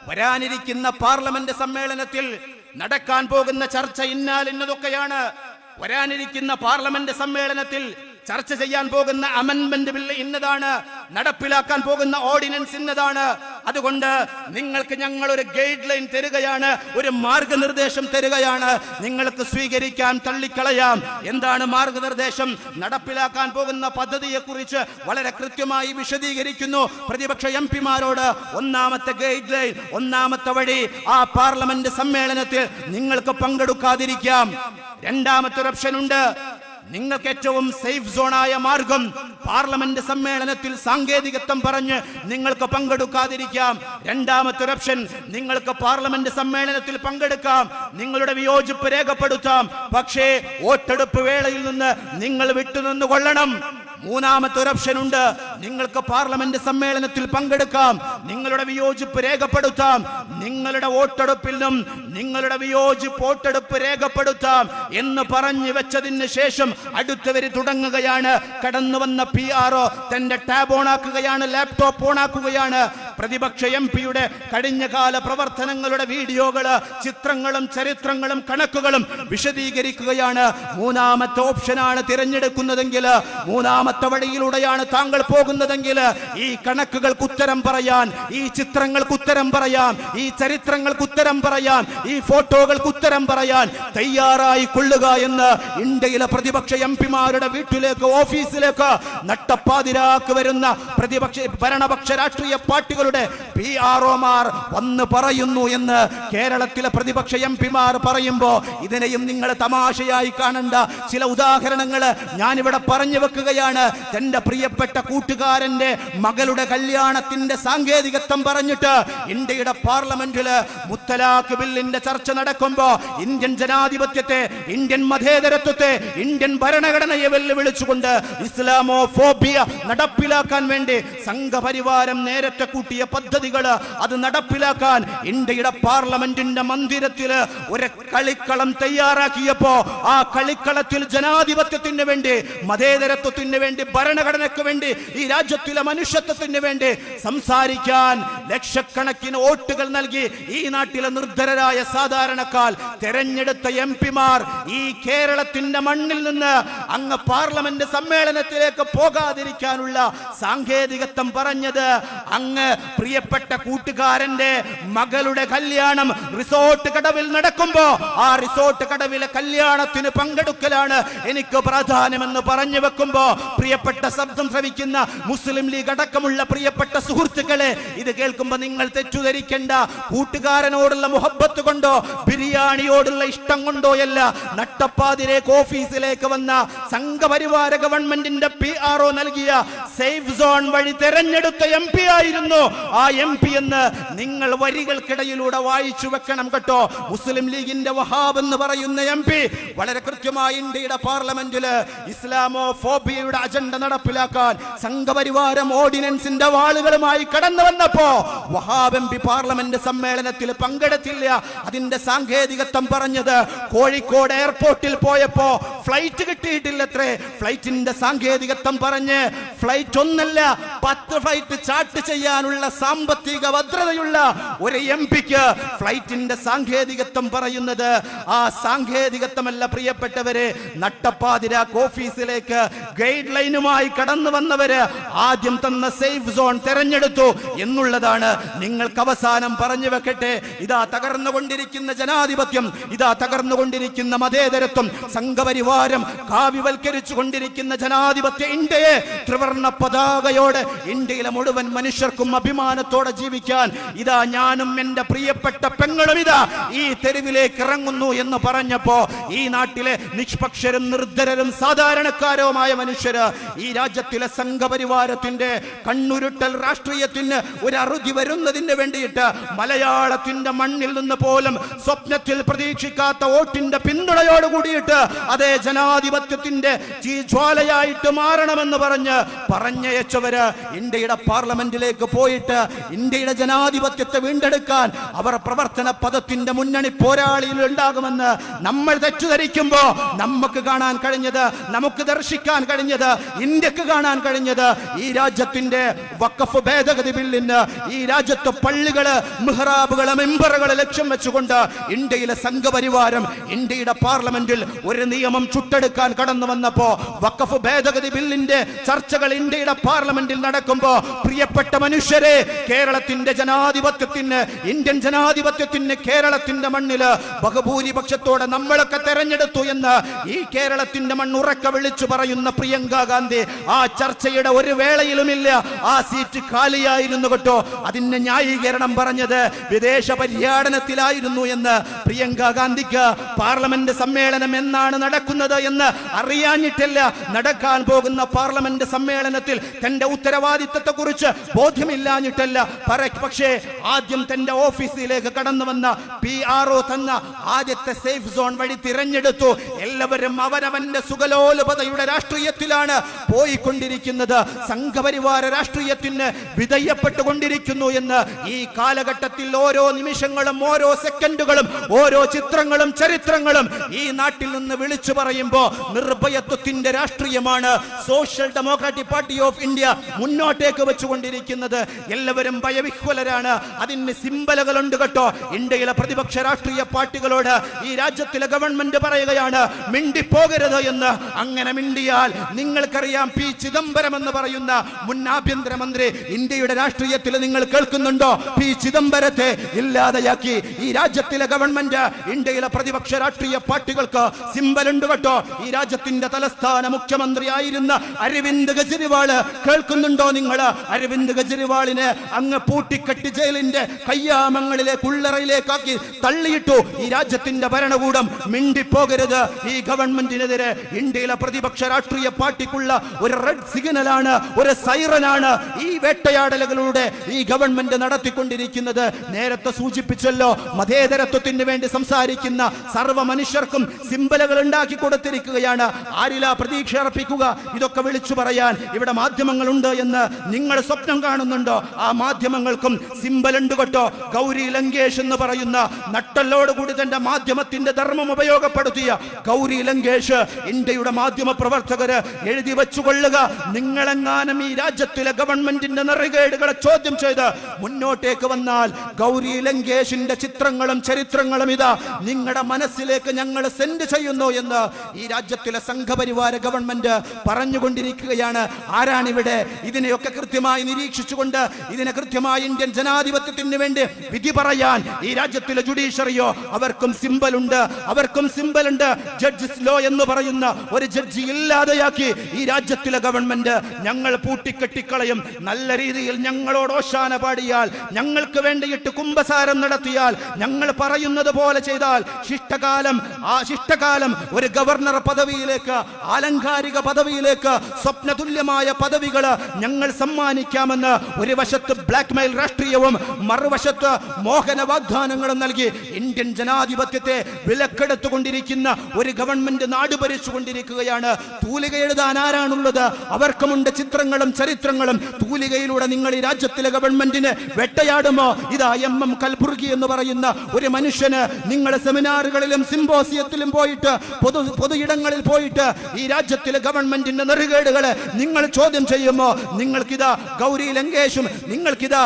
വരാനിരിക്കുന്ന പാർലമെന്റ് സമ്മേളനത്തിൽ നടക്കാൻ പോകുന്ന ചർച്ച ഇന്നതൊക്കെയാണ്. വരാനിരിക്കുന്ന പാർലമെന്റ് സമ്മേളനത്തിൽ ചർച്ച ചെയ്യാൻ പോകുന്ന അമെൻമെന്റ് ബില്ല് ഇന്നതാണ്, നടപ്പിലാക്കാൻ പോകുന്ന ഓർഡിനൻസ് ഇന്നതാണ്. അതുകൊണ്ട് നിങ്ങൾക്ക് ഞങ്ങൾ ഒരു ഗൈഡ് ലൈൻ തരികയാണ്, ഒരു മാർഗനിർദ്ദേശം തരികയാണ്. നിങ്ങൾക്ക് സ്വീകരിക്കാൻ തള്ളിക്കളയാം. എന്താണ് മാർഗനിർദ്ദേശം? നടപ്പിലാക്കാൻ പോകുന്ന പദ്ധതിയെ കുറിച്ച് വളരെ കൃത്യമായി വിശദീകരിക്കുന്നു പ്രതിപക്ഷ എംപിമാരോട്. ഒന്നാമത്തെ ഗൈഡ് ലൈൻ, ഒന്നാമത്തെ വഴി, ആ പാർലമെന്റ് സമ്മേളനത്തിൽ നിങ്ങൾക്ക് പങ്കെടുക്കാതിരിക്കാം. രണ്ടാമത്തെ ഒരു ഓപ്ഷൻ ഉണ്ട്. നിങ്ങൾക്ക് ഏറ്റവും സേഫ് സോണായ മാർഗം പാർലമെന്റ് സമ്മേളനത്തിൽ സാങ്കേതികത്വം പറഞ്ഞ് നിങ്ങൾക്ക് പങ്കെടുക്കാതിരിക്കാം. രണ്ടാമത്തെ ഒരു ഓപ്ഷൻ, നിങ്ങൾക്ക് പാർലമെന്റ് സമ്മേളനത്തിൽ പങ്കെടുക്കാം, നിങ്ങളുടെ വിയോജിപ്പ് രേഖപ്പെടുത്താം, പക്ഷേ വോട്ടെടുപ്പ് വേളയിൽ നിന്ന് നിങ്ങൾ വിട്ടുനിന്ന് കൊള്ളണം. മൂന്നാമത്തെ ഒരു ഓപ്ഷൻ ഉണ്ട്. നിങ്ങൾക്ക് പാർലമെന്റ് സമ്മേളനത്തിൽ പങ്കെടുക്കാം, നിങ്ങളുടെ വിയോജിപ്പ് രേഖപ്പെടുത്താം, നിങ്ങളുടെ വോട്ടെടുപ്പിലും നിങ്ങളുടെ വിയോജിപ്പ് വോട്ടെടുപ്പ് രേഖപ്പെടുത്താം എന്ന് പറഞ്ഞു വെച്ചതിന് ശേഷം അടുത്തവര് തുടങ്ങുകയാണ്. കടന്നു വന്ന PRO തന്റെ ടാബ് ഓണാക്കുകയാണ്, ലാപ്ടോപ്പ് ഓണാക്കുകയാണ്. പ്രതിപക്ഷ എംപിയുടെ കഴിഞ്ഞകാല പ്രവർത്തനങ്ങളുടെ വീഡിയോകള്, ചിത്രങ്ങളും ചരിത്രങ്ങളും കണക്കുകളും വിശദീകരിക്കുകയാണ്. മൂന്നാമത്തെ ഓപ്ഷനാണ് തിരഞ്ഞെടുക്കുന്നതെങ്കിൽ, മൂന്നാമത്തെ വഴിയിലൂടെയാണ് താങ്കൾ പോകുന്നതെങ്കിൽ, ഈ കണക്കുകൾക്ക് ഉത്തരം പറയാൻ, ഈ ചിത്രങ്ങൾക്ക് ഉത്തരം പറയാൻ, ഈ ചരിത്രങ്ങൾക്ക് ഉത്തരം പറയാൻ, ഈ ഫോട്ടോകൾക്ക് ഉത്തരം പറയാൻ തയ്യാറായി കൊള്ളുക എന്ന് ഇന്ത്യയിലെ പ്രതിപക്ഷ എംപിമാരുടെ വീട്ടിലേക്ക്, ഓഫീസിലേക്ക് നട്ടപ്പാതിരാക്ക് വരുന്ന ഭരണപക്ഷ രാഷ്ട്രീയ പാർട്ടികളുടെ PROമാർ വന്ന് പറയുന്നു എന്ന് കേരളത്തിലെ പ്രതിപക്ഷ എംപിമാർ പറയുമ്പോ ഇതിനെയും നിങ്ങൾ തമാശയായി കാണണ്ട. ചില ഉദാഹരണങ്ങൾ ഞാനിവിടെ പറഞ്ഞു വെക്കുകയാണ്. തന്റെ പ്രിയപ്പെട്ട കൂട്ടുകാരന്റെ മകളുടെ കല്യാണത്തിന്റെ സാങ്കേതികത്വം പറഞ്ഞിട്ട് ഇന്ത്യയുടെ പാർലമെന്റില് മുത്തലാഖ് ബില്ലിന്റെ ചർച്ച നടക്കുമ്പോ ഇന്ത്യൻ ജനാധിപത്യത്തെ, ഇന്ത്യൻ മതേതരത്വത്തെ, ഇന്ത്യൻ ഭരണഘടനയെ വെല്ലുവിളിച്ചുകൊണ്ട് ഇസ്ലാമോഫോബിയ നടപ്പിലാക്കാൻ വേണ്ടി സംഘപരിവാരം നേരത്തെ കൂട്ടിയ പദ്ധതികൾ അത് നടപ്പിലാക്കാൻ ഇന്ത്യയുടെ പാർലമെന്റിന്റെ മന്ദിരത്തിൽ ഒരു കളിക്കളം തയ്യാറാക്കിയപ്പോ ആ കളിക്കളത്തിൽ ജനാധിപത്യത്തിന് വേണ്ടി, മതേതരത്വത്തിന് വേണ്ടി, ഭരണഘടനയ്ക്ക് വേണ്ടി, ഈ രാജ്യത്തിലെ മനുഷ്യത്വത്തിന് വേണ്ടി സംസാരിക്കാൻ ലക്ഷക്കണക്കിന് വോട്ടുകൾ നൽകി ഈ നാട്ടിലെ നിർധരരായ സാധാരണക്കാർ തെരഞ്ഞെടുത്ത എംപിമാർ ഈ കേരളത്തിന്റെ മണ്ണിൽ നിന്ന് അങ്ങ് പാർലമെന്റ് സമ്മേളനത്തിലേക്ക് പോകാതിരിക്കാനുള്ള സാങ്കേതികത്വം പറഞ്ഞത് അങ്ങ് പ്രിയപ്പെട്ട കൂട്ടുകാരന്റെ മകളുടെ കല്യാണം റിസോർട്ട് കടവിൽ നടക്കുമ്പോ ആ റിസോർട്ട് കടവിലെ കല്യാണത്തിന് പങ്കെടുക്കലാണ് എനിക്ക് പ്രാധാന്യമെന്ന് പറഞ്ഞു വെക്കുമ്പോ പ്രിയപ്പെട്ട ശബ്ദം ശ്രവിക്കുന്ന മുസ്ലിം ലീഗ് അടക്കമുള്ള പ്രിയപ്പെട്ട സുഹൃത്തുക്കളെ, ഇത് കേൾക്കുമ്പോ നിങ്ങൾ തെറ്റുധരിക്കേണ്ട. കൂട്ടുകാരനോടുള്ള മുഹബത്ത് കൊണ്ടോ ബിരിയാണിയോടുള്ള ഇഷ്ടം കൊണ്ടോ അല്ല. നട്ടപ്പാതിരേക്ക് ഓഫീസിലേക്ക് വന്ന സംഘപരിവാര ഗവൺമെന്റിന്റെ PRO നൽകിയ സേഫ് സോൺ വഴി തെരഞ്ഞെടുത്ത MP ആയിരുന്നു ആ MP എന്ന് നിങ്ങൾ വരികൾക്കിടയിലൂടെ വായിച്ചു വെക്കണം കേട്ടോ. മുസ്ലിം ലീഗിന്റെ വഹാബ് എന്ന് പറയുന്ന MP വളരെ കൃത്യമായി ഇന്ത്യയുടെ പാർലമെന്റില് ഇസ്ലാമോഫോബിയയുടെ അജണ്ട നടപ്പിലാക്കാൻ സംഘപരിവാരം ഓർഡിനൻസിന്റെ വാളുകളുമായി കടന്നു വന്നപ്പോ വഹാബ് MP പാർലമെന്റ് സമ്മേളനത്തിൽ പങ്കെടുത്തില്ല. അതിന്റെ സാങ്കേതികത്വം പറഞ്ഞത് കോഴിക്കോട് എയർപോർട്ടിൽ പോയപ്പോ ഫ്ലൈറ്റ് കിട്ടിയിട്ടില്ലത്രേ. ഫ്ലൈറ്റിന്റെ സാങ്കേതികത്വം പറഞ്ഞ് ഫ്ലൈറ്റ് ഒന്നല്ല 10 ഫ്ലൈറ്റ് ചാർട്ട് ചെയ്യാനുള്ള സാമ്പത്തിക ഭദ്രതയുള്ള ഒരു MPക്ക് ഫ്ലൈറ്റിന്റെ സാങ്കേതികത്വം പറയുന്നത് ആ സാങ്കേതികത്വമല്ല പ്രിയപ്പെട്ടവരെ. നട്ടപ്പാതിരാക്ക് ഓഫീസിലേക്ക് ഗൈഡ് ലൈനുമായി കടന്നു വന്നവര് ആദ്യം തന്ന സേഫ് സോൺ തെരഞ്ഞെടുത്തു എന്നുള്ളതാണ്. നിങ്ങൾക്ക് അവസാനം പറഞ്ഞു വെക്കട്ടെ, ഇതാ തകർന്നുകൊണ്ടിരിക്കുന്ന ജനാധിപത്യം, ഇതാ തകർന്നുകൊണ്ടിരിക്കുന്ന മതേതരത്വം, സംഘപരിവാരം കാവ്യവൽക്കരിച്ചു കൊണ്ടിരിക്കുന്ന ജനാധിപത്യ ഇന്ത്യയെ ത്രിവർണ്ണ പതാകയോടെ ഇന്ത്യയിലെ മുഴുവൻ മനുഷ്യർക്കും അഭിമാനത്തോടെ ജീവിക്കാൻ ഇതാ ഞാനും എന്റെ പ്രിയപ്പെട്ട പെങ്ങളും ഇതാ ഈ തെരുവിലേക്ക് ഇറങ്ങുന്നു എന്ന് പറഞ്ഞപ്പോ ഈ നാട്ടിലെ നിഷ്പക്ഷരും നിർദ്ധരരും സാധാരണക്കാരുമായ മനുഷ്യര് ഈ രാജ്യത്തിലെ സംഘപരിവാരത്തിന്റെ കണ്ണുരുട്ടൽ രാഷ്ട്രീയത്തിന് ഒരു അറുതി വരുന്നതിന് വേണ്ടിയിട്ട് മലയാളത്തിന്റെ മണ്ണിൽ നിന്ന് പോലും സ്വപ്നത്തിൽ പ്രതീക്ഷിക്കാത്ത വോട്ടിന്റെ പിന്തുണയോട് കൂടിയിട്ട് അതേ ജനാധിപത്യത്തിന്റെ ജ്വാലയായിട്ട് മാറണമെന്ന് പറഞ്ഞ് പറഞ്ഞയച്ചവര് ഇന്ത്യയുടെ പാർലമെന്റിലേക്ക് പോയിട്ട് ഇന്ത്യയുടെ ജനാധിപത്യത്തെ വീണ്ടെടുക്കാൻ അവർ പ്രവർത്തന പദത്തിന്റെ മുന്നണി പോരാളിയിൽ ഉണ്ടാകുമെന്ന് നമ്മൾ തെറ്റിദ്ധരിക്കുമ്പോ നമുക്ക് കാണാൻ കഴിഞ്ഞത്, നമുക്ക് ദർശിക്കാൻ കഴിഞ്ഞത്, ഇന്ത്യക്ക് കാണാൻ കഴിഞ്ഞത് ഈ രാജ്യത്തിന്റെ വഖഫ് ഭേദഗതി ബില്ലിന് ഈ രാജ്യത്തെ പള്ളികള്, മിഹ്റാബുകള്, മെമ്പറുകളെ ലക്ഷ്യം വെച്ചുകൊണ്ട് ഇന്ത്യയിലെ സംഘപരിവാരം ഇന്ത്യയുടെ പാർലമെന്റിൽ ഒരു നിയമം ചുട്ടെടുക്കാൻ കടന്നു വന്നപ്പോ, വഖഫ് ഭേദഗതി ബില്ലിന്റെ ചർച്ചകൾ ഇന്ത്യയുടെ പാർലമെന്റിൽ നടക്കുമ്പോ, പ്രിയപ്പെട്ട മനുഷ്യരെ, കേരളത്തിന്റെ ജനാധിപത്യത്തിന്, ഇന്ത്യൻ ജനാധിപത്യത്തിന് കേരളത്തിന്റെ മണ്ണില് ബഹുഭൂരിപക്ഷത്തോടെ നമ്മളൊക്കെ തെരഞ്ഞെടുത്തു എന്ന് ഈ കേരളത്തിന്റെ മണ്ണുറക്ക വിളിച്ചു പറയുന്ന പ്രിയങ്ക ഗാന്ധി ആ ചർച്ചയുടെ ഒരു വേളയിലുമില്ല. ആ സീറ്റ് കാലിയായിരുന്നു കേട്ടോ. അതിന് ന്യായീകരണം പറഞ്ഞത് വിദേശ പര്യടനത്തിലായിരുന്നു എന്ന്. പ്രിയങ്ക ഗാന്ധിക്ക് പാർലമെന്റ് സമ്മേളനം എന്നാണ് നടക്കുന്നത് എന്ന് അറിയാഞ്ഞിട്ടില്ല. നടക്കാൻ പോകുന്ന പാർലമെന്റ് സമ്മേളനത്തിൽ തന്റെ ഉത്തരവാദിത്തത്തെ കുറിച്ച് ബോധ്യമില്ലാഞ്ഞിട്ടല്ല. പക്ഷേ ആദ്യം തന്റെ ഓഫീസിലേക്ക് കടന്നു വന്ന PRO തന്ന ആദ്യത്തെ സേഫ് സോൺ വഴി തിരഞ്ഞെടുത്തു. എല്ലാവരും അവനവന്റെ സുഖലോലുപതയുടെ രാഷ്ട്രീയത്തിലാണ് പോയിക്കൊണ്ടിരിക്കുന്നത്. സംഘപരിവാര രാഷ്ട്രീയത്തിന് വിധേയപ്പെട്ടുകൊണ്ടിരിക്കുന്നു എന്ന് ഈ കാലഘട്ടത്തിൽ ഓരോ നിമിഷങ്ങളും, ഓരോ സെക്കൻഡുകളും, ഓരോ ചിത്രങ്ങളും ചരിത്രങ്ങളും ഈ നാട്ടിൽ നിന്ന് വിളിച്ചു പറയുമ്പോൾ നിർഭയത്വത്തിന്റെ രാഷ്ട്രീയമാണ് social Democratic Party of India മുന്നോട്ടേക്ക് വെച്ചുകൊണ്ടിരിക്കുന്നത്. എല്ലാവരും ഭയവിഹ്വലരാണ്. അതിന് സിംബലുകളുണ്ട് കേട്ടോ. ഇന്ത്യയിലെ പ്രതിപക്ഷ രാഷ്ട്രീയ പാർട്ടികളോട് ഈ രാജ്യത്തിലെ ഗവൺമെന്റ് പറയുകയാണ്, മിണ്ടിപ്പോകരുത് എന്ന്. അങ്ങനെ മിണ്ടിയാൽ നിങ്ങൾക്കറിയാം, P. ചിദംബരം എന്ന് പറയുന്ന മുൻ ആഭ്യന്തരമന്ത്രി ഇന്ത്യയുടെ രാഷ്ട്രീയത്തിൽ നിങ്ങൾ കേൾക്കുന്നുണ്ടോ? P. ചിദംബരത്തെ ഇല്ലാതെയാക്കി ഈ രാജ്യത്തിലെ ഗവൺമെന്റ് ഇന്ത്യയിലെ പ്രതിപക്ഷ രാഷ്ട്രീയ പാർട്ടികൾക്ക് സിംബലുണ്ട് കേട്ടോ. ഈ രാജ്യത്തിന്റെ തലസ്ഥാന മുഖ്യമന്ത്രിയായിരുന്ന അരവിന്ദ് കെജ്രിവാൾ കേൾക്കുന്നുണ്ടോ നിങ്ങൾ? അരവിന്ദ് കെജ്രിവാളിനെ അങ്ങ് പൂട്ടിക്കെട്ടി ജയിലിന്റെ കയ്യാമങ്ങളിലേക്ക്, ഉള്ളറയിലേക്കാക്കി തള്ളിയിട്ടു ഈ രാജ്യത്തിന്റെ ഭരണകൂടം. മിണ്ടിപ്പോകരുത്. ഈ ഗവൺമെന്റിനെതിരെ ഇന്ത്യയിലെ പ്രതിപക്ഷ രാഷ്ട്രീയ പാർട്ടിക്കുള്ള ഒരു റെഡ് സിഗ്നലാണ്, ഒരു സൈറനാണ് ഈ വേട്ടയാടലുകളുടെ ഈ ഗവൺമെന്റ് നടത്തിക്കൊണ്ടിരിക്കുന്നത്. നേരത്തെ സൂചിപ്പിച്ചല്ലോ, മതേതരത്വത്തിന് വേണ്ടി സംസാരിക്കുന്ന സർവ്വ മനുഷ്യർക്കും സിംബലുകൾ ഉണ്ടാക്കി കൊടുത്തിരിക്കുകയാണ്. ആരിലാ പ്രതീക്ഷ അർപ്പിക്കുക? ഇതൊക്കെ വിളിച്ചു പറയാൻ ഇവിടെ മാധ്യമങ്ങളുണ്ട് എന്ന് നിങ്ങൾ സ്വപ്നം കാണുന്നുണ്ടോ? ആ മാധ്യമങ്ങൾക്കും സിംബലുണ്ട് കേട്ടോ. ഗൗരി ലങ്കേഷ് എന്ന് പറയുന്ന നട്ടലോട് കൂടി തന്റെ മാധ്യമത്തിന്റെ ധർമ്മം ഉപയോഗപ്പെടുത്തിയ ഗൗരി ലങ്കേഷ്, ഇന്ത്യയുടെ മാധ്യമ പ്രവർത്തകര് എഴുതി വെച്ചുകൊള്ളുക, നിങ്ങളെങ്ങാനും ഈ രാജ്യത്തിലെ ഗവൺമെന്റിന്റെ നെറുകേടുകളെ ചോദ്യം ചെയ്ത് മുന്നോട്ടേക്ക് വന്നാൽ ഗൗരി ലങ്കേഷിന്റെ ചിത്രങ്ങളും ചരിത്രങ്ങളും ഇതാ നിങ്ങളുടെ മനസ്സിലേക്ക് ഞങ്ങൾ സെൻഡ് ചെയ്യുന്നു എന്ന് ഈ രാജ്യത്തിലെ സംഘപരിവാര ഗവൺമെന്റ് പറഞ്ഞുകൊണ്ടിരിക്കുകയാണ്. ആരാണിവിടെ ഇതിനെയൊക്കെ കൃത്യമായി നിരീക്ഷിച്ചുകൊണ്ട് ഇതിനെ കൃത്യമായി ഇന്ത്യൻ ജനാധിപത്യത്തിന് വേണ്ടി വിധി പറയാൻ ഈ രാജ്യത്തിലെ ജുഡീഷ്യറിയോ? അവർക്കും സിംബലുണ്ട്, അവർക്കും സിംബലുണ്ട്. ജഡ്ജസ് ലോ എന്ന് പറയുന്ന ഒരു ജഡ്ജി ഇല്ലാതെയാക്കി ഈ രാജ്യത്തിലെ ഗവൺമെന്റ്. ഞങ്ങൾ പൂട്ടിക്കെട്ടിക്കളയും. നല്ല രീതിയിൽ ഞങ്ങളോട് ഓശാന പാടിയാൽ, ഞങ്ങൾക്ക് വേണ്ടിയിട്ട് കുംഭസാരം നടത്തിയാൽ, ഞങ്ങൾ പറയുന്നത് പോലെ ചെയ്താൽ ശിഷ്ടകാലം ഒരു ഗവർണർ പദവിയിലേക്ക്, ആലങ്കാരിക പദവിയിലേക്ക്, സ്വപ്നതുല്യമായ പദവികൾ ഞങ്ങൾ സമ്മാനിക്കാമെന്ന് ഒരു വശത്ത് ബ്ലാക്ക് മെയിൽ രാഷ്ട്രീയവും മറുവശത്ത് മോഹന വാഗ്ദാനങ്ങളും നൽകി ഇന്ത്യൻ ജനാധിപത്യത്തെ വിലക്കെടുത്തുകൊണ്ടിരിക്കുന്ന ഒരു ഗവൺമെന്റ് നാട് ഭരിച്ചുകൊണ്ടിരിക്കുകയാണ്. തൂലിക എഴുതാൻ ആരാണുള്ളത്? അവർക്കുമുണ്ട് ചിത്രങ്ങളും ചരിത്രങ്ങളും. തൂലികയിലൂടെ നിങ്ങൾ ഈ രാജ്യത്തിലെ ഗവൺമെന്റിനെ വെട്ടയാടുമോ? ഇതാ MM കൽബുർഗി എന്ന് പറയുന്ന ഒരു മനുഷ്യന് നിങ്ങളുടെ സെമിനാറുകളിലും സിംബോസിയത്തിലും പോയിട്ട്, പൊതുയിടങ്ങളിൽ പോയിട്ട് ഈ രാജ്യത്തിലെ ഗവൺമെന്റിന്റെ നെറുകേടുകളെ നിങ്ങൾ ചോദ്യം ചെയ്യുമോ? നിങ്ങൾക്കിതാ ഗൗരി ലങ്കേഷും, നിങ്ങൾക്കിതാ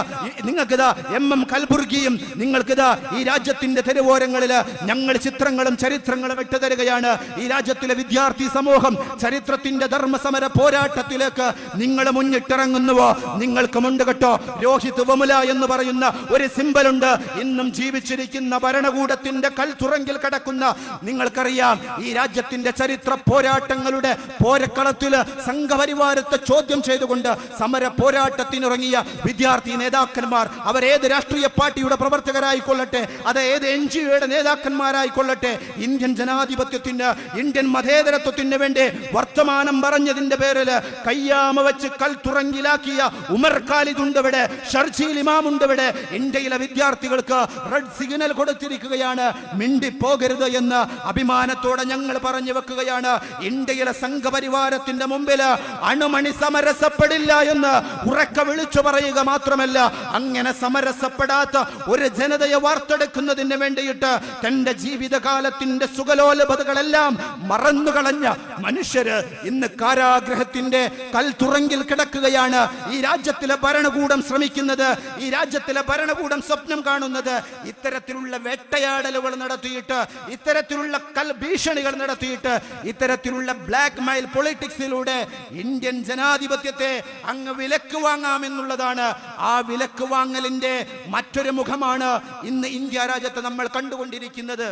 MM കൽബുർഗിയും, നിങ്ങൾക്കിതാ ഈ രാജ്യത്തിന്റെ തെരുവോരങ്ങളിൽ ഞങ്ങൾ ചിത്രങ്ങളും ചരിത്രങ്ങളും വിട്ടുതരികയാണ്. ഈ രാജ്യത്തിലെ വിദ്യാർത്ഥി സമൂഹം ചരിത്രത്തിന്റെ ധർമ്മസമര പോരാട്ടത്തിലേക്ക് നിങ്ങൾ മുന്നിട്ടിറങ്ങുന്നുവോ? നിങ്ങൾക്കുമുണ്ട് കേട്ടോ. രോഹിത് വെമുല എന്ന് പറയുന്ന ഒരു സിംബലുണ്ട്. ഇന്നും ജീവിച്ചിരിക്കുന്ന ഭരണകൂടത്തിന്റെ കൽത്തുറങ്കിൽ കിടക്കുന്ന, നിങ്ങൾക്കറിയാം, ഈ രാജ്യത്തിന്റെ ചരിത്ര പോരാട്ടങ്ങളുടെ പോരക്കളത്തില് സംഘപരിവാരത്തെ ചോദ്യം ചെയ്തുകൊണ്ട് സമര പോരാട്ടത്തിനിറങ്ങിയ വിദ്യാർത്ഥി നേതാക്കന്മാർ, അവരേത് രാഷ്ട്രീയ പാർട്ടിയുടെ പ്രവർത്തകരായിക്കൊള്ളട്ടെ, അത് ഏത് NGOയുടെ നേതാക്കന്മാരായിക്കൊള്ളട്ടെ, ഇന്ത്യൻ ജനാധിപത്യത്തിന്, ഇന്ത്യൻ മതേതരത്വത്തിന് വേണ്ടി വർത്തമാനം പറഞ്ഞതിന്റെ പേരിൽ കയ്യാമ വെച്ച് കൽത്തുറങ്കിലാക്കിയ ഉമർ ഖാലിദ് ഉണ്ട് ഇവിടെ, ഷർജീൽ ഇമാം ഉണ്ട് ഇവിടെ. ഇന്ത്യയിലെ വിദ്യാർത്ഥികൾക്ക് റെഡ് സിഗ്നൽ കൊടുത്തിരിക്കുകയാണ്. മിണ്ടിപ്പോകരുത് എന്ന് അഭിമാനത്തോടെ ഞങ്ങൾ പറഞ്ഞു വെക്കുകയാണ്. ഇന്ത്യയിലെ സംഘപരിവാരത്തിന്റെ മുമ്പിൽ അണുമണി മണി സമരസപ്പെടില്ല എന്ന് ഉറക്കെ വിളിച്ചു പറയുക മാത്രമല്ല, അങ്ങനെ സമരസപ്പെടാത്ത ഒരു ജനതയെ വാർത്തെടുക്കുന്നതിന് വേണ്ടിയിട്ട് തന്റെ ജീവിതകാലത്തിന്റെ സുഖലോലഭതകളെല്ലാം മറന്നുകളഞ്ഞ മനുഷ്യര് ഇന്ന് കാരാഗ്രഹത്തിന്റെ കൽത്തുറങ്കിൽ കിടക്കുകയാണ്. ഈ രാജ്യത്തിലെ ഭരണകൂടം ശ്രമിക്കുന്നത്, ഈ രാജ്യത്തിലെ ഭരണകൂടം സ്വപ്നം കാണുന്നത് ഇത്തരത്തിലുള്ള വേട്ടയാടലുകൾ നടത്തിയിട്ട്, ഇത്തരത്തിലുള്ള ഭീഷണികൾ നടത്തിയിട്ട്, ഇത്തരത്തിലുള്ള ബ്ലാക്ക് മെയിൽ പൊളിറ്റിക്സിലൂടെ ഇന്ത്യൻ ജനാധിപത്യത്തെ അങ്ങ് വിലക്ക് വാങ്ങാമെന്നുള്ളതാണ്. ആ വിലക്ക് വാങ്ങലിന്റെ മറ്റൊരു മുഖമാണ് ഇന്ന് ഇന്ത്യ രാജ്യത്ത് നമ്മൾ കണ്ടുകൊണ്ടിരിക്കുന്നത്.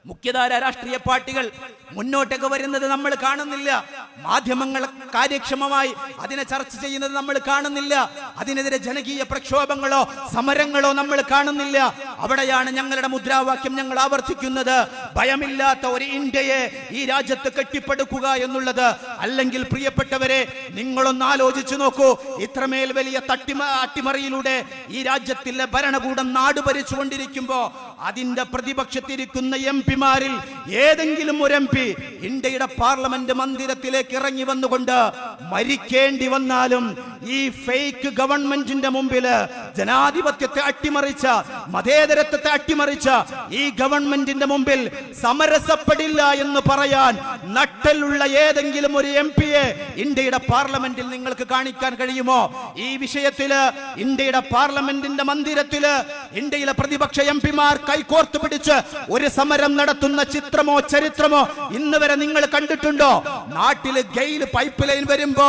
മുഖ്യധാര രാഷ്ട്രീയ പാർട്ടികൾ മുന്നോട്ടേക്ക് വരുന്നത് നമ്മൾ കാണുന്നില്ല. മാധ്യമങ്ങൾ കാര്യക്ഷമമായി അതിനെ ചർച്ച ചെയ്യുന്നത് നമ്മൾ കാണുന്നില്ല. അതിനെതിരെ ജനകീയ പ്രക്ഷോഭങ്ങളോ സമരങ്ങളോ നമ്മൾ കാണുന്നില്ല. അവിടെയാണ് ഞങ്ങളുടെ മുദ്രാവാക്യം ഞങ്ങൾ ആവർത്തിക്കുന്നത്, ഭയമില്ലാത്ത ഒരു ഇന്ത്യയെ ഈ രാജ്യത്ത് കെട്ടിപ്പടുക്കുക എന്നുള്ളത്. അല്ലെങ്കിൽ പ്രിയപ്പെട്ടവരെ, നിങ്ങളൊന്ന് ആലോചിച്ചു നോക്കൂ, ഇത്രമേൽ വലിയ അട്ടിമറിയിലൂടെ ഈ രാജ്യത്തിലെ ഭരണകൂടം നാട് ഭരിച്ചുകൊണ്ടിരിക്കുമ്പോ അതിന്റെ പ്രതിപക്ഷത്തിരിക്കുന്ന എംപിമാരിൽ ഏതെങ്കിലും ഒരു എംപി ഇന്ത്യയുടെ പാർലമെന്റ് മന്ദിരത്തിലേക്ക് ഇറങ്ങി വന്നുകൊണ്ട് മരിക്കേണ്ടി വന്നാലും ഈ ഫേക്ക് ഗവൺമെന്റിന്റെ മുമ്പില് ജനാധിപത്യത്തെ അട്ടിമറിച്ച, മതേതരത്വത്തെ അട്ടിമറിച്ച ഈ ഗവൺമെന്റിന്റെ മുമ്പിൽ സമരസപ്പെടില്ല എന്ന് പറയാൻ നട്ടലുള്ള ഏതെങ്കിലും ഒരു എംപിയെ ഇന്ത്യയുടെ പാർലമെന്റിൽ നിങ്ങൾക്ക് കാണിക്കാൻ കഴിയുമോ? ഈ വിഷയത്തില് ഇന്ത്യയുടെ പാർലമെന്റിന്റെ മന്ദിരത്തില് ഇന്ത്യയിലെ പ്രതിപക്ഷ എംപിമാർ കൈകോർത്ത് പിടിച്ച് ഒരു സമരം നടത്തുന്ന ചിത്രമോ ചരിത്രമോ ഇന്ന് വരെ നിങ്ങൾ കണ്ടിട്ടുണ്ടോ? നാട്ടില് ഗെയിൽ പൈപ്പ് ലൈൻ വരുമ്പോ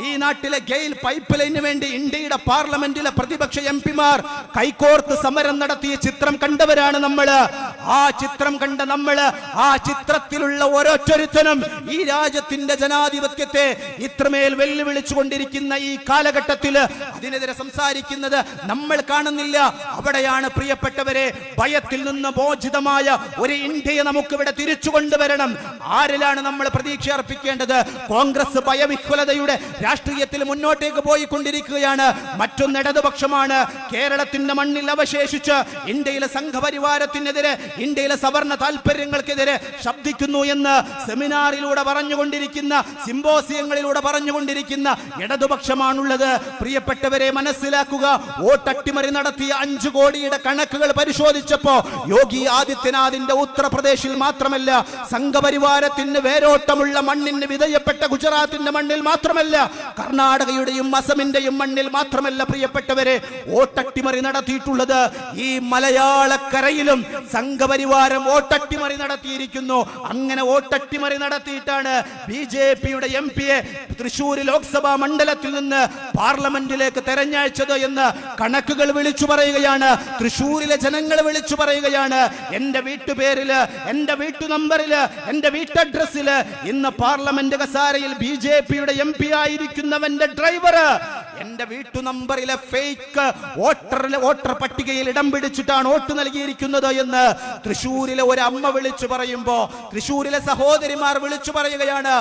ഈ നാട്ടിലെ ഗെയിൽ പൈപ്പ് ലൈനിന് വേണ്ടി ഇന്ത്യയുടെ പാർലമെന്റിലെ പ്രതിപക്ഷ എംപിമാർ കൈകോർത്ത് സമരം നടത്തിയ ചിത്രം കണ്ടവരാണ് നമ്മള്. ആ ചിത്രം കണ്ട നമ്മള്, ആ ചിത്രത്തിലുള്ള ഓരോരുത്തരും ഈ രാജ്യത്തിന്റെ ജനാധിപത്യത്തെ ഇത്രമേൽ വെല്ലുവിളിച്ചുകൊണ്ടിരിക്കുന്ന ഈ കാലഘട്ടത്തിൽ അതിനെതിരെ സംസാരിക്കുന്നത് നമ്മൾ കാണുന്നില്ല. അവിടെയാണ് പ്രിയപ്പെട്ടവരെ, ഭയത്തിൽ നിന്ന് മോചിതമായ ഒരു ഇന്ത്യയെ നമുക്ക് ഇവിടെ തിരിച്ചു കൊണ്ടുവരണം. ആരിലാണ് നമ്മൾ പ്രതീക്ഷ അർപ്പിക്കേണ്ടത്? കോൺഗ്രസ് ഭയവിഹ്വലതയുടെ രാഷ്ട്രീയത്തിൽ മുന്നോട്ടേക്ക് പോയിക്കൊണ്ടിരിക്കുകയാണ്. മറ്റൊന്ന് ഇടതുപക്ഷമാണ്. കേരളത്തിന്റെ മണ്ണിൽ അവശേഷിച്ച് ഇന്ത്യയിലെ സംഘപരിവാരത്തിനെതിരെ, ഇന്ത്യയിലെ സവർണ താല്പര്യങ്ങൾക്കെതിരെ ശബ്ദിക്കുന്നു എന്ന് സെമിനാറിലൂടെ പറഞ്ഞുകൊണ്ടിരിക്കുന്ന, സിംബോസിയങ്ങളിലൂടെ പറഞ്ഞുകൊണ്ടിരിക്കുന്ന ഇടതുപക്ഷമാണുള്ളത്. പ്രിയപ്പെട്ടവരെ, മനസ്സിലാക്കുക, വോട്ടട്ടിമറി നടത്തിയ 5 കോടിയുടെ കണക്കുകൾ പരിശോധിച്ചപ്പോ യോഗി ആദിത്യനാഥിന്റെ ഉത്തർപ്രദേശിൽ മാത്രമല്ല, സംഘപരിവാരത്തിന് വേരോട്ടമുള്ള മണ്ണിന് വിധേയപ്പെട്ട ഗുജറാത്തിന്റെ മണ്ണിൽ മാത്രമല്ല, കർണാടകയുടെയും അസമിന്റെയും മണ്ണിൽ മാത്രമല്ല പ്രിയപ്പെട്ടവരെ, വോട്ടട്ടിമറി നടത്തിയിട്ടുള്ളത് ഈ മലയാളക്കരയിലും സംഘപരിവാരം വോട്ടട്ടിമറി നടത്തിയിരിക്കുന്നു. അങ്ങനെ വോട്ടട്ടിമറി നടത്തിയിട്ടാണ് BJPയുടെ എംപിയെ തൃശൂർ ലോക്സഭാ മണ്ഡലത്തിൽ നിന്ന് പാർലമെന്റിലേക്ക് തെരഞ്ഞയച്ചത് എന്ന് കണക്കുകൾ വിളിച്ചു പറയുകയാണ്. തൃശൂരിലെ ജനങ്ങൾ വിളിച്ചു പറയുകയാണ്. എന്റെ വീട്ടുപേരില്, എന്റെ വീട്ടു നമ്പറില്, എന്റെ വീട്ടഡ്രസ്സില് ഇന്ന് പാർലമെന്റ് കസാരയിൽ BJPയുടെ MP ആയിരിക്കുന്നവന്റെ ഡ്രൈവർ എന്റെ വീട്ടു നമ്പറിലെ ഫേക്ക് വോട്ടർ പട്ടികയിൽ ഇടം പിടിച്ചിട്ടാണ് വോട്ട് നൽകിയിരിക്കുന്നത് എന്ന് തൃശൂരിലെ ഒരു അമ്മ വിളിച്ചു പറയുമ്പോ, തൃശൂരിലെ സഹോദരിമാർ വിളിച്ചു പറയുകയാണ്.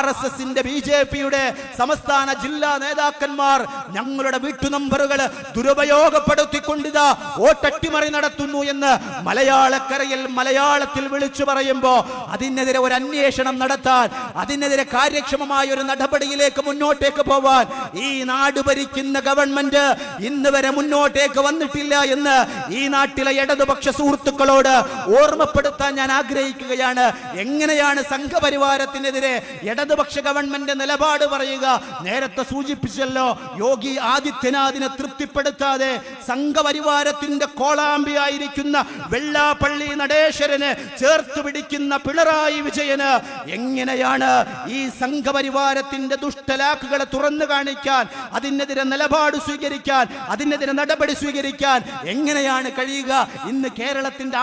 RSSന്റെ BJPയുടെ സംസ്ഥാന ജില്ലാ നേതാക്കന്മാർ ഞങ്ങളുടെ വീട്ടു നമ്പറുകൾ ദുരുപയോഗപ്പെടുത്തിക്കൊണ്ടിതാ വോട്ടട്ടിമറി നടത്തുന്നു എന്ന് മലയാളക്കരയിൽ മലയാളത്തിൽ വിളിച്ചു പറയുമ്പോ അതിനെതിരെ ഒരു അന്വേഷണം നടത്താൻ, അതിനെതിരെ കാര്യക്ഷമമായ ഒരു നടപടിയിലേക്ക് മുന്നോട്ടേക്ക് പോവാൻ ഈ നാട് ഭരിക്കുന്ന ഗവൺമെന്റ് ഇന്ന് വരെ മുന്നോട്ടേക്ക് വന്നിട്ടില്ല എന്ന് ഈ നാട്ടിലെ ഇടതുപക്ഷ സുഹൃത്തുക്കളോട് ഓർമ്മപ്പെടുത്താൻ ഞാൻ ആഗ്രഹിക്കുകയാണ്. എങ്ങനെയാണ് സംഘപരിവാരത്തിനെതിരെ ഇടതുപക്ഷ ഗവൺമെന്റ് നിലപാട് പറയുക? നേരത്തെ സൂചിപ്പിച്ചല്ലോ, യോഗി ആദിത്യനാഥിനെ തൃപ്തിപ്പെടുത്താതെ സംഘപരിവാരത്തിന്റെ കോളാമ്പിയായിരിക്കുന്ന വെള്ളാപ്പള്ളി നടേശ്വരന് ചേർത്ത് പിടിക്കുന്ന പിണറായി വിജയന് എങ്ങനെയാണ് ഈ സംഘപരിവാരത്തിന്റെ ദുഷ്ടലാക്കുകളെ തുറന്നു കാണിക്കാൻ, അതിനെതിരെ നിലപാട് സ്വീകരിക്കാൻ, അതിനെതിരെ നടപടി സ്വീകരിക്കാൻ എങ്ങനെയാണ് കഴിയുക? ഇന്ന് കേരളത്തിന്റെ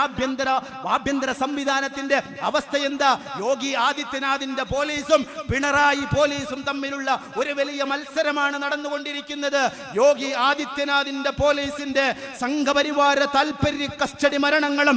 ആഭ്യന്തര സംവിധാനത്തിന്റെ അവസ്ഥ എന്താ? യോഗി ആദിത്യനാഥിന്റെ പോലീസും പിണറായി പോലീസും തമ്മിലുള്ള ഒരു വലിയ മത്സരമാണ് നടന്നുകൊണ്ടിരിക്കുന്നത്. യോഗി ആദിത്യനാഥിന്റെ പോലീസിന്റെ സംഘപരിവാര താൽപര്യ കസ്റ്റഡി മരണങ്ങളും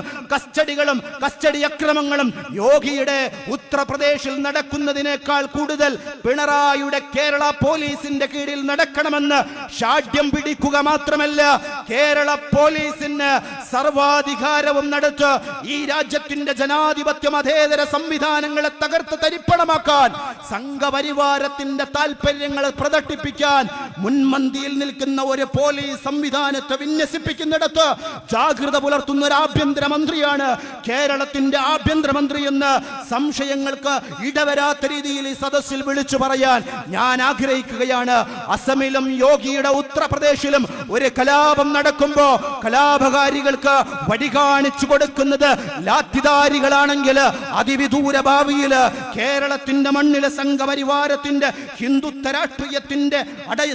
കസ്റ്റഡി അക്രമങ്ങളും യോഗിയുടെ ഉത്തർപ്രദേശിൽ നടക്കുന്നതിനേക്കാൾ കൂടുതൽ പിണറായിയുടെ കേരള പോലീസിന്റെ കീഴിൽ നടക്കാൻ നടക്കണമെന്ന് ഷാഢ്യം പിടിക്കുക മാത്രമല്ല, കേരള പോലീസിന് സർവാധികാരവും നടത്ത് ഈ രാജ്യത്തിന്റെ ജനാധിപത്യ മതേതര സംവിധാനങ്ങളെ തകർത്ത് തരിപ്പണമാക്കാൻ, സംഘപരിവാരത്തിന്റെ താല്പര്യങ്ങൾ പ്രദർശിപ്പിക്കാൻ മുൻപന്തിയിൽ നിൽക്കുന്ന ഒരു പോലീസ് സംവിധാനത്തെ വിന്യസിപ്പിക്കുന്നിടത്ത് ജാഗ്രത പുലർത്തുന്ന ഒരു ആഭ്യന്തരമന്ത്രിയാണ് കേരളത്തിന്റെ ആഭ്യന്തരമന്ത്രി എന്ന് സംശയങ്ങൾക്ക് ഇടവരാത്ത രീതിയിൽ ഈ സദസ്സിൽ വിളിച്ചു പറയാൻ ഞാൻ ആഗ്രഹിക്കുകയാണ്. അസമിലും യോഗിയുടെ ഉത്തർപ്രദേശിലും ഒരു കലാപം നടക്കുമ്പോ കലാപകാരികൾക്ക് വഴി കാണിച്ചു കൊടുക്കുന്നത് ലാത്തിധാരികളാണെങ്കിൽ, അതിവിദൂര ഭാവിയിൽ കേരളത്തിന്റെ മണ്ണിലെ സംഘപരിവാരത്തിന്റെ ഹിന്ദുത്വ രാഷ്ട്രീയത്തിന്റെ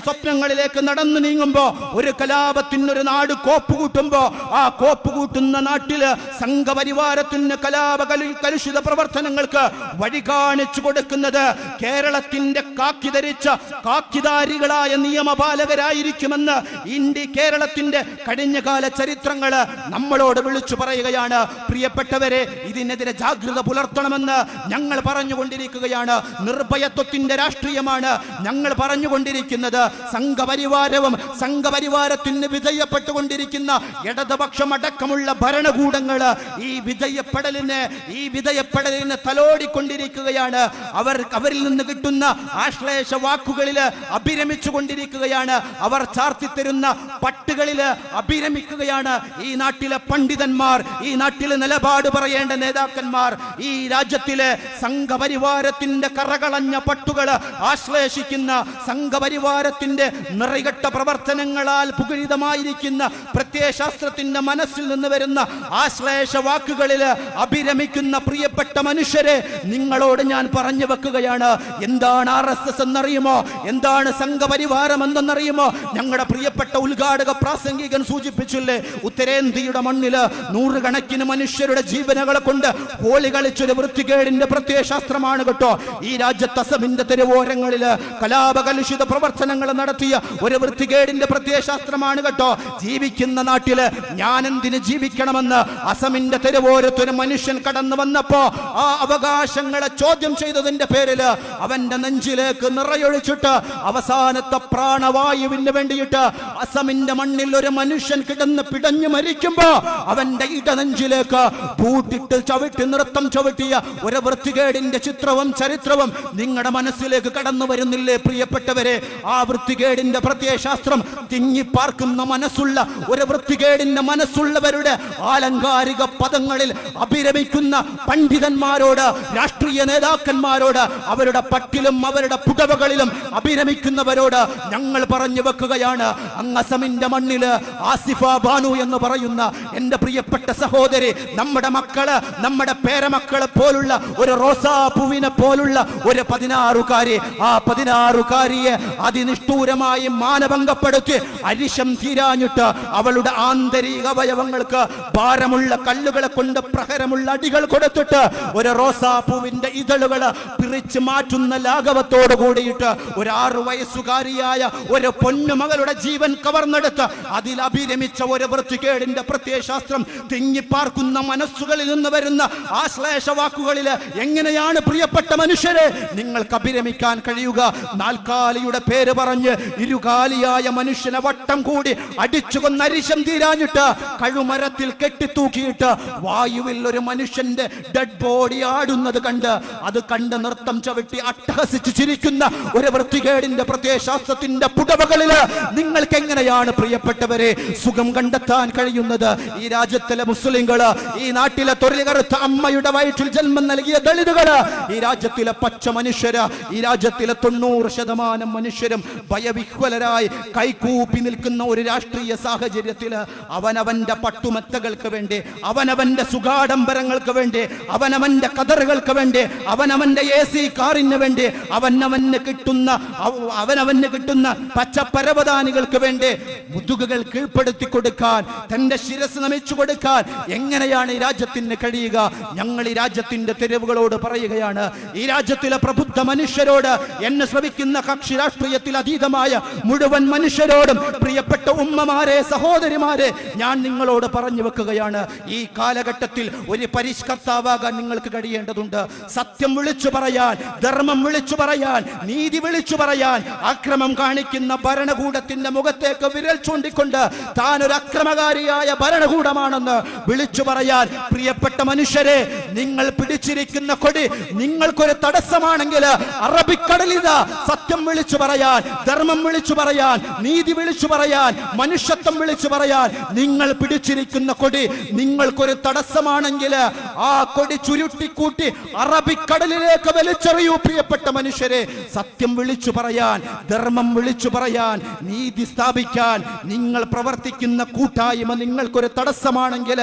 സ്വപ്നങ്ങളിലേക്ക് നടന്നു നീങ്ങുമ്പോ, ഒരു കലാപത്തിനൊരു നാട് കോപ്പുകൂട്ടുമ്പോ, ആ കോപ്പുകൂട്ടുന്ന നാട്ടില് സംഘപരിവാരത്തിന് കലുഷിത പ്രവർത്തനങ്ങൾക്ക് വഴി കാണിച്ചു കൊടുക്കുന്നത് കേരളത്തിന്റെ കാക്കി ധരിച്ച കാക്കിധാരികളായ നിയമപാലകരായിരിക്കുമെന്ന് കേരളത്തിന്റെ കഴിഞ്ഞകാല ചരിത്രങ്ങള് നമ്മളോട് വിളിച്ചു പറയുകയാണ്. പ്രിയപ്പെട്ടവരെ, ഇതിനെതിരെ ജാഗ്രത പുലർത്തണമെന്ന് ഞങ്ങൾ പറഞ്ഞുകൊണ്ടിരിക്കുകയാണ്. നിർഭയത്വത്തിന്റെ രാഷ്ട്രീയമാണ് ഞങ്ങൾ പറഞ്ഞുകൊണ്ടിരിക്കുന്നത്. സംഘപരിവാരവും സംഘപരിവാരത്തിന് വിധേയപ്പെട്ടുകൊണ്ടിരിക്കുന്ന ഇടതുപക്ഷം അടക്കമുള്ള ഭരണകൂടങ്ങള് ഈ വിധേയപ്പെടലിനെ തലോടിക്കൊണ്ടിരിക്കുകയാണ്. അവരിൽ നിന്ന് കിട്ടുന്ന ആശ്ലേഷ വാക്കുകളില് അഭിരമിച്ചു കൊണ്ടിരിക്കുകയാണ്. അവർ ചാർത്തിത്തരുന്ന പട്ടുകളില് അഭിരമിക്കുകയാണ്. ഈ നാട്ടിലെ പണ്ഡിതന്മാർ, ഈ നാട്ടിലെ നിലപാട് പറയേണ്ട നേതാക്കന്മാർ, ഈ രാജ്യത്തിലെ സംഘപരിവാരത്തിന്റെ കറകളഞ്ഞ പട്ടുകള് ആശ്ലേഷിക്കുന്ന, സംഘപരിവാരത്തിന്റെ നിറകെട്ട പ്രവർത്തനങ്ങളാൽ പുകരിതമായിരിക്കുന്ന പ്രത്യയശാസ്ത്രത്തിന്റെ മനസ്സിൽ നിന്ന് വരുന്ന ആശ്ലേഷ വാക്കുകളില് അഭിരമിക്കുന്ന പ്രിയപ്പെട്ട മനുഷ്യരെ, നിങ്ങളോട് ഞാൻ പറഞ്ഞു വെക്കുകയാണ്. എന്താണ് RSS എന്നറിയുമോ? എന്താണ് സംഘപരിവാരം എന്തെന്നറിയുമോ? ഞങ്ങളുടെ പ്രിയപ്പെട്ട ഉദ്ഘാടക പ്രാസംഗികൻ സൂചിപ്പിച്ചില്ലേ, ഉത്തരേന്ത്യയുടെ മണ്ണില് നൂറുകണക്കിന് മനുഷ്യരുടെ ജീവനുകളെ കൊണ്ട് ഹോളി കളിച്ചൊരു വൃത്തികേടിന്റെ പ്രത്യയശാസ്ത്രമാണ് കേട്ടോ. ഈ രാജ്യത്ത് അസമിന്റെ തെരുവോരങ്ങളില് കലാപകലുഷിത പ്രവർത്തനങ്ങൾ നടത്തിയ ഒരു വൃത്തികേടിന്റെ പ്രത്യയശാസ്ത്രമാണ് കേട്ടോ. ജീവിക്കുന്ന നാട്ടില് ഞാൻ എന്തിന് ജീവിക്കണമെന്ന് അസമിന്റെ തെരുവോരത്തൊരു മനുഷ്യൻ കടന്നു വന്നപ്പോ ആ അവകാശങ്ങളെ ചോദ്യം ചെയ്തതിന്റെ പേരില് അവന്റെ നെഞ്ചിലേക്ക് നിറയൊഴിച്ചിട്ട് അവസാനത്തെ പ്രാണവായുവിന് വേണ്ടിയിട്ട് അസമിന്റെ മണ്ണിൽ ഒരു മനുഷ്യൻ കിടന്ന് പിടഞ്ഞു മരിക്കുമ്പോ അവന്റെ ഇടനെഞ്ചിലേക്ക് പൂട്ടിട്ട് ചവിട്ടി നൃത്തം ചവിട്ടിയ ഒരു വൃത്തികേടിന്റെ ചിത്രവും ചരിത്രവും നിങ്ങളുടെ മനസ്സിലേക്ക് കടന്നു വരുന്നില്ലേ പ്രിയപ്പെട്ടവരെ? ആ വൃത്തികേടിന്റെ പ്രത്യയശാസ്ത്രം തിങ്ങിപ്പാർക്കുന്ന മനസ്സുള്ള ഒരു വൃത്തികേടിന്റെ മനസ്സുള്ളവരുടെ ആലങ്കാരിക പദങ്ങളിൽ അഭിരമിക്കുന്ന പണ്ഡിതന്മാരോട്, രാഷ്ട്രീയ നേതാക്കന്മാരോട്, അവരുടെ പട്ടിലും അവരുടെ പുടവകളിലും അഭിരമിക്കുന്നവരോട് ഞങ്ങൾ പറഞ്ഞു വെക്കുകയാണ്. അസമിന്റെ മണ്ണില് ആസിഫ ബാനു എന്ന് പറയുന്ന എന്റെ പ്രിയപ്പെട്ട സഹോദരി, നമ്മുടെ മക്കള്, നമ്മുടെ പേരമക്കളെ പോലുള്ള ഒരു റോസാപ്പൂവിനെ പോലുള്ള ഒരു 16കാരി, ആ 16കാരിയെ അതിനിഷ്ഠൂരമായി മാനഭംഗപ്പെടുത്തി അരിശം തീരാഞ്ഞിട്ട് അവളുടെ ആന്തരിക അവയവങ്ങൾക്ക് ഭാരമുള്ള കല്ലുകളെ കൊണ്ട് പ്രഹരമുള്ള അടികൾ കൊടുത്തിട്ട് ഒരു റോസാപ്പൂവിന്റെ ഇതളുകള് പിറിച്ച് മാറ്റുന്ന ലാഘവത്തോട് കൂടിയിട്ട് ഒരു 6 വയസ്സുകാരിയായ ഒരു പൊന്നുമകളുടെ ജീവൻ കവർന്നെടുത്ത് അതിൽ അഭിരമിച്ച ഒരു വൃത്തികേടിന്റെ പ്രത്യയശാസ്ത്രം തിങ്ങിപ്പാർക്കുന്ന മനസ്സുകളിൽ നിന്ന് വരുന്ന ആശ്ലേഷ വാക്കുകളില് എങ്ങനെയാണ് പ്രിയപ്പെട്ട മനുഷ്യരെ നിങ്ങൾക്ക് അഭിരമിക്കാൻ കഴിയുക? നാൽക്കാലിയുടെ പേര് പറഞ്ഞ് ഇരുകാലിയായ മനുഷ്യനെ വട്ടം കൂടി അടിച്ചു കൊന്നരിശം തീരാഞ്ഞിട്ട് കഴുമരത്തിൽ കെട്ടിത്തൂക്കിയിട്ട് വായുവിൽ ഒരു മനുഷ്യന്റെ ഡെഡ് ബോഡി ആടുന്നത് അത് കണ്ട് നൃത്തം ചവിട്ടി അട്ടഹസിച്ച് ചിരിക്കുന്ന ഒരു വൃത്തികേടിന്റെ പ്രത്യയശാസ്ത്രത്തിന്റെ പുടവകളില് നിങ്ങൾക്ക് എങ്ങനെയാണ് പ്രിയപ്പെട്ടവരെ സുഖം കണ്ടെത്താൻ കഴിയുന്നത്? ഈ രാജ്യത്തിലെ മുസ്ലിങ്ങള്, ഈ നാട്ടിലെ തൊഴിലുകറുത്ത അമ്മയുടെ വയറ്റിൽ ജന്മം നൽകിയ ദളിതുകള്, ഈ രാജ്യത്തിലെ പച്ച മനുഷ്യര്, ഈ രാജ്യത്തിലെ 90% മനുഷ്യരും ഭയവിഹ്വലരായി കൈകൂപ്പി നിൽക്കുന്ന ഒരു രാഷ്ട്രീയ സാഹചര്യത്തില് അവനവന്റെ പട്ടുമെത്തകൾക്ക് വേണ്ടി, അവനവന്റെ സുഖാഡംബരങ്ങൾക്ക് വേണ്ടി, അവനവന്റെ കതറുകൾക്ക് വേണ്ടി, അവനവന്റെ AC കാറിന് വേണ്ടി, അവനവന് കിട്ടുന്ന പച്ചപ്പരവതാനികൾക്ക് വേണ്ടി മുതുകുകൾ കീഴ്പ്പെടുത്തി കൊടുക്കാൻ, തന്റെ ശിരസ് നമിച്ചു കൊടുക്കാൻ എങ്ങനെയാണ് ഈ രാജ്യത്തിന് കഴിയുക? ഞങ്ങൾ ഈ രാജ്യത്തിന്റെ തെരുവുകളോട് പറയുകയാണ്, ഈ രാജ്യത്തിലെ പ്രബുദ്ധ മനുഷ്യരോട്, എന്നെ ശ്രമിക്കുന്ന കക്ഷി രാഷ്ട്രീയത്തിൽ അതീതമായ മുഴുവൻ മനുഷ്യരോടും, പ്രിയപ്പെട്ട ഉമ്മമാരെ, സഹോദരിമാരെ, ഞാൻ നിങ്ങളോട് പറഞ്ഞു വെക്കുകയാണ്, ഈ കാലഘട്ടത്തിൽ ഒരു പരിഷ്കർത്താവാകാൻ നിങ്ങൾക്ക് കഴിയേണ്ടതുണ്ട്. സത്യം വിളിച്ചു പറയാൻ, ധർമ്മം വിളിച്ചു പറയാൻ, നീതി വിളിച്ചു പറയാൻ, അക്രമം കാണിക്കുന്ന ഭരണകൂടത്തിന്റെ മുഖത്തേക്ക് വിരൽ ചൂണ്ടിക്കൊണ്ട് താൻ ഒരു അക്രമകാരിയായ ഭരണകൂടമാണെന്ന് വിളിച്ചു പറയാൻ, പ്രിയപ്പെട്ട മനുഷ്യരെ, നിങ്ങൾ പിടിച്ചിരിക്കുന്ന കൊടി നിങ്ങൾക്കൊരു തടസ്സമാണെങ്കിൽ അറബിക്കടലിതാ സത്യം വിളിച്ചു പറയാൻ, ധർമ്മം വിളിച്ചു പറയാൻ, നീതി വിളിച്ചു പറയാൻ, മനുഷ്യത്വം വിളിച്ചു പറയാൻ, നിങ്ങൾ പിടിച്ചിരിക്കുന്ന കൊടി നിങ്ങൾക്കൊരു തടസ്സമാണെങ്കിൽ ആ കൊടി ചുരുട്ടിക്കൂട്ടി അറബിക്കടലിലേക്ക് വലിച്ചെറിയൂ. പ്രിയപ്പെട്ട മനുഷ്യരെ, സത്യം വിളിച്ചു പറയാൻ, ധർമ്മം വിളിച്ചു പറയാൻ, നീതി സ്ഥാപിക്കാൻ നിങ്ങൾ പ്രവർത്തിക്കുന്ന കൂട്ടായ്മ നിങ്ങൾക്കൊരു തടസ്സമാണെങ്കിൽ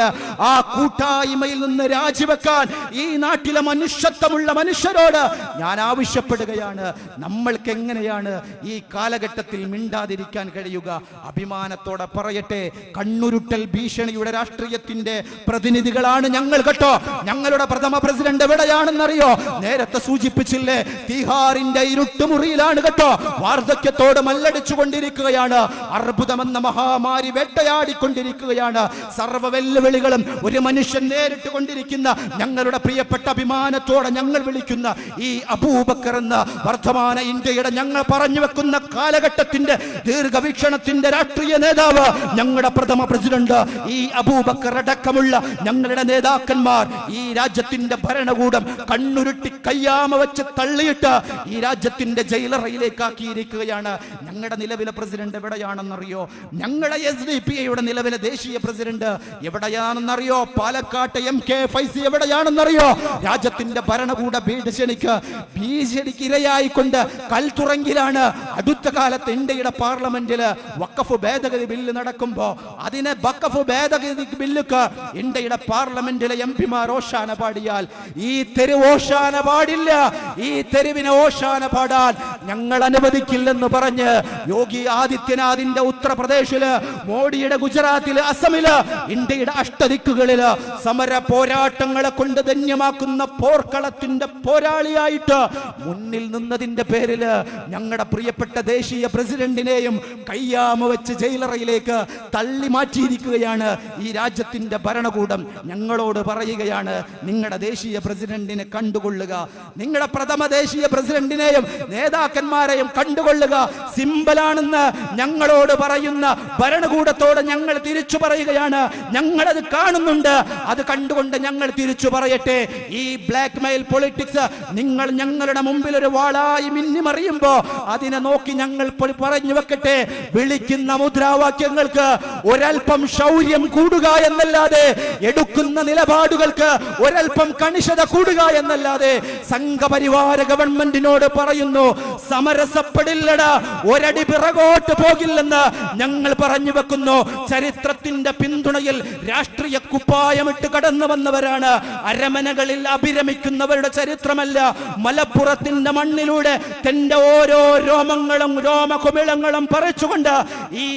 ആ കൂട്ടായ്മയിൽ നിന്ന് രാജിവെക്കാൻ ഈ നാട്ടിലെ മനുഷ്യത്വമുള്ള മനുഷ്യരോട് ഞാൻ ആവശ്യപ്പെടുകയാണ്. നമ്മൾക്ക് എങ്ങനെയാണ് ഈ കാലഘട്ടത്തിൽ മിണ്ടാതിരിക്കാൻ കഴിയുക? അഭിമാനത്തോടെ പറയട്ടെ, കണ്ണുരുട്ടൽ ഭീഷണിയുടെ രാഷ്ട്രീയത്തിന്റെ പ്രതിനിധികളാണ് ഞങ്ങൾ കേട്ടോ. ഞങ്ങളുടെ പ്രഥമ പ്രസിഡന്റ് എവിടെയാണെന്നറിയോ? നേരത്തെ സൂചിപ്പിച്ചില്ലേ, തിഹാറിന്റെ ഇരുട്ടുമുറിയിലാണ് കേട്ടോ. വാർദ്ധക്യത്തോട് മല്ലടിച്ചു കൊണ്ടിരിക്കുകയാണ്. അർബുദമെന്ന മഹാമാരി വേട്ടയാടിക്കൊണ്ടിരിക്കുകയാണ്. സർവ്വ വെല്ലുവിളികളും ഒരു മനുഷ്യൻ നേരിട്ട് കൊണ്ടിരിക്കുന്ന ഞങ്ങളുടെ പ്രിയപ്പെട്ട അഭിമാനത്തോടെ ഞങ്ങൾ വിളിക്കുന്ന ഈ അബൂബക്കർ എന്ന വർദ്ധമാന ഇന്ത്യയുടെ ഞങ്ങൾ പറഞ്ഞു വെക്കുന്ന കാലഘട്ടത്തിന്റെ ദീർഘവീക്ഷണത്തിന്റെ രാഷ്ട്രീയ നേതാവ്, ഞങ്ങളുടെ പ്രഥമ പ്രസിഡന്റ് ഈ അബൂബക്കർ അടക്കമുള്ള ഞങ്ങളുടെ നേതാക്കന്മാർ ഈ രാജ്യത്തിന്റെ ഭരണകൂടം കണ്ണുരുട്ടി കയ്യാമ വെച്ച് തള്ളിയിട്ട് ഈ രാജ്യത്തിന്റെ ജയിലറയിലേക്ക് ആക്കിയിരിക്കുകയാണ്. ഞങ്ങളുടെ നിലവിലെ പ്രസിഡന്റ് എവിടെയാണെന്നറിയോ? ഞങ്ങളുടെ SDPIയുടെ നിലവിലെ ദേശീയ പ്രസിഡന്റ് എവിടെയാണെന്നറിയോ? പാലക്കാട്ട് MK ഫൈസി എവിടെയാണെന്നറിയോ? രാജ്യത്തിന്റെ ഭരണകൂട ഭീഷണിക്ക് ഇരയായിക്കൊണ്ട് കൽത്തുറങ്കിലാണ്. അടുത്ത കാലത്ത് ഇന്ത്യയുടെ പാർലമെന്റിൽ വഖഫ് ഭേദഗതി ബില്ല് നടക്കുമ്പോ അതിനെ വഖഫ് ഭേദഗതി ബില്ലുക്ക് ഇന്ത്യയുടെ പാർലമെന്റിലെ MP-മാർ ഓശാന പാടിയാൽ ഈ തെരുവ് ഓശാന പാടില്ല, ഈ തെരുവിനെ ഓശാന പാടാൻ ഞങ്ങൾ അനുവദിക്കില്ലെന്ന് പറഞ്ഞ് യോഗി ആദിത്യനാഥിന്റെ ഉത്തർപ്രദേശില്, മോഡിയുടെ ഗുജറാത്തില്, അസമില്, ഇന്ത്യയുടെ അഷ്ടദിക്കുകളില് സമര പോരാട്ടങ്ങളെ കൊണ്ട് ധന്യമാക്കുന്ന പോർക്കളത്തിന്റെ പോരാളിയായിട്ട് മുന്നിൽ നിന്നതിന്റെ പേരില് ഞങ്ങളുടെ പ്രിയപ്പെട്ട ദേശീയ പ്രസിഡന്റിനെയും കയ്യാമ വെച്ച് ജയിലറയിലേക്ക് തള്ളി മാറ്റിയിരിക്കുകയാണ് ഈ രാജ്യത്തിന്റെ ഭരണകൂടം. ഞങ്ങളോട് പറയുകയാണ്, നിങ്ങളുടെ ദേശീയ പ്രസിഡന്റിനെ കണ്ടുകൊള്ളുക, നിങ്ങളുടെ പ്രഥമ ദേശീയ പ്രസിഡന്റിനെയും നേതാക്കന്മാരെയും കണ്ടുകൊള്ളുക. സിമ്പലാണെന്ന് ഞങ്ങളോട് പറയുന്ന ഭരണകൂടത്തോട് ഞങ്ങൾ തിരിച്ചു പറയുകയാണ്. ഞങ്ങളത് കാണുന്നുണ്ട്, അത് കണ്ടുകൊണ്ട് ഞങ്ങൾ തിരിച്ചു പറയട്ടെ. ഈ ബ്ലാക്ക് മെയിൽ പൊളിറ്റിക്സ് നിങ്ങൾ ഞങ്ങളുടെ മുമ്പിൽ ഒരു വാളായി മിന്നിമറിയുമ്പോ അതിനെ നോക്കി ഞങ്ങൾ പറഞ്ഞു വെക്കട്ടെ, വിളിക്കുന്ന മുദ്രാവാക്യങ്ങൾക്ക് ഒരൽപ്പം ശൗര്യം കൂടുക എന്നല്ലാതെ, എടുക്കുന്ന നിലപാടുകൾക്ക് ഒരൽപ്പം കണിശത കൂടുക എന്നല്ലാതെ സംഘപരിവാര ഗവൺമെന്റിനോട് പറയുന്നു, സമരസപ്പെടില്ലടാ, ഒരടി പിറകോട്ട് പോകില്ലെന്ന് ഞങ്ങൾ പറഞ്ഞു വെക്കുന്നു. ചരിത്രത്തിന്റെ പിന്തുണയിൽ രാഷ്ട്രീയ കുപ്പായമിട്ട് കടന്നു വന്നവരാണ്. അരമനകളിൽ അഭിരമിക്കുന്നവരുടെ ചരിത്രമല്ല. മലപ്പുറത്തിന്റെ മണ്ണിലൂടെ തന്റെ ഓരോ രോമങ്ങളും രോമകുമിളങ്ങളും പറിച്ചുകൊണ്ട് ഈ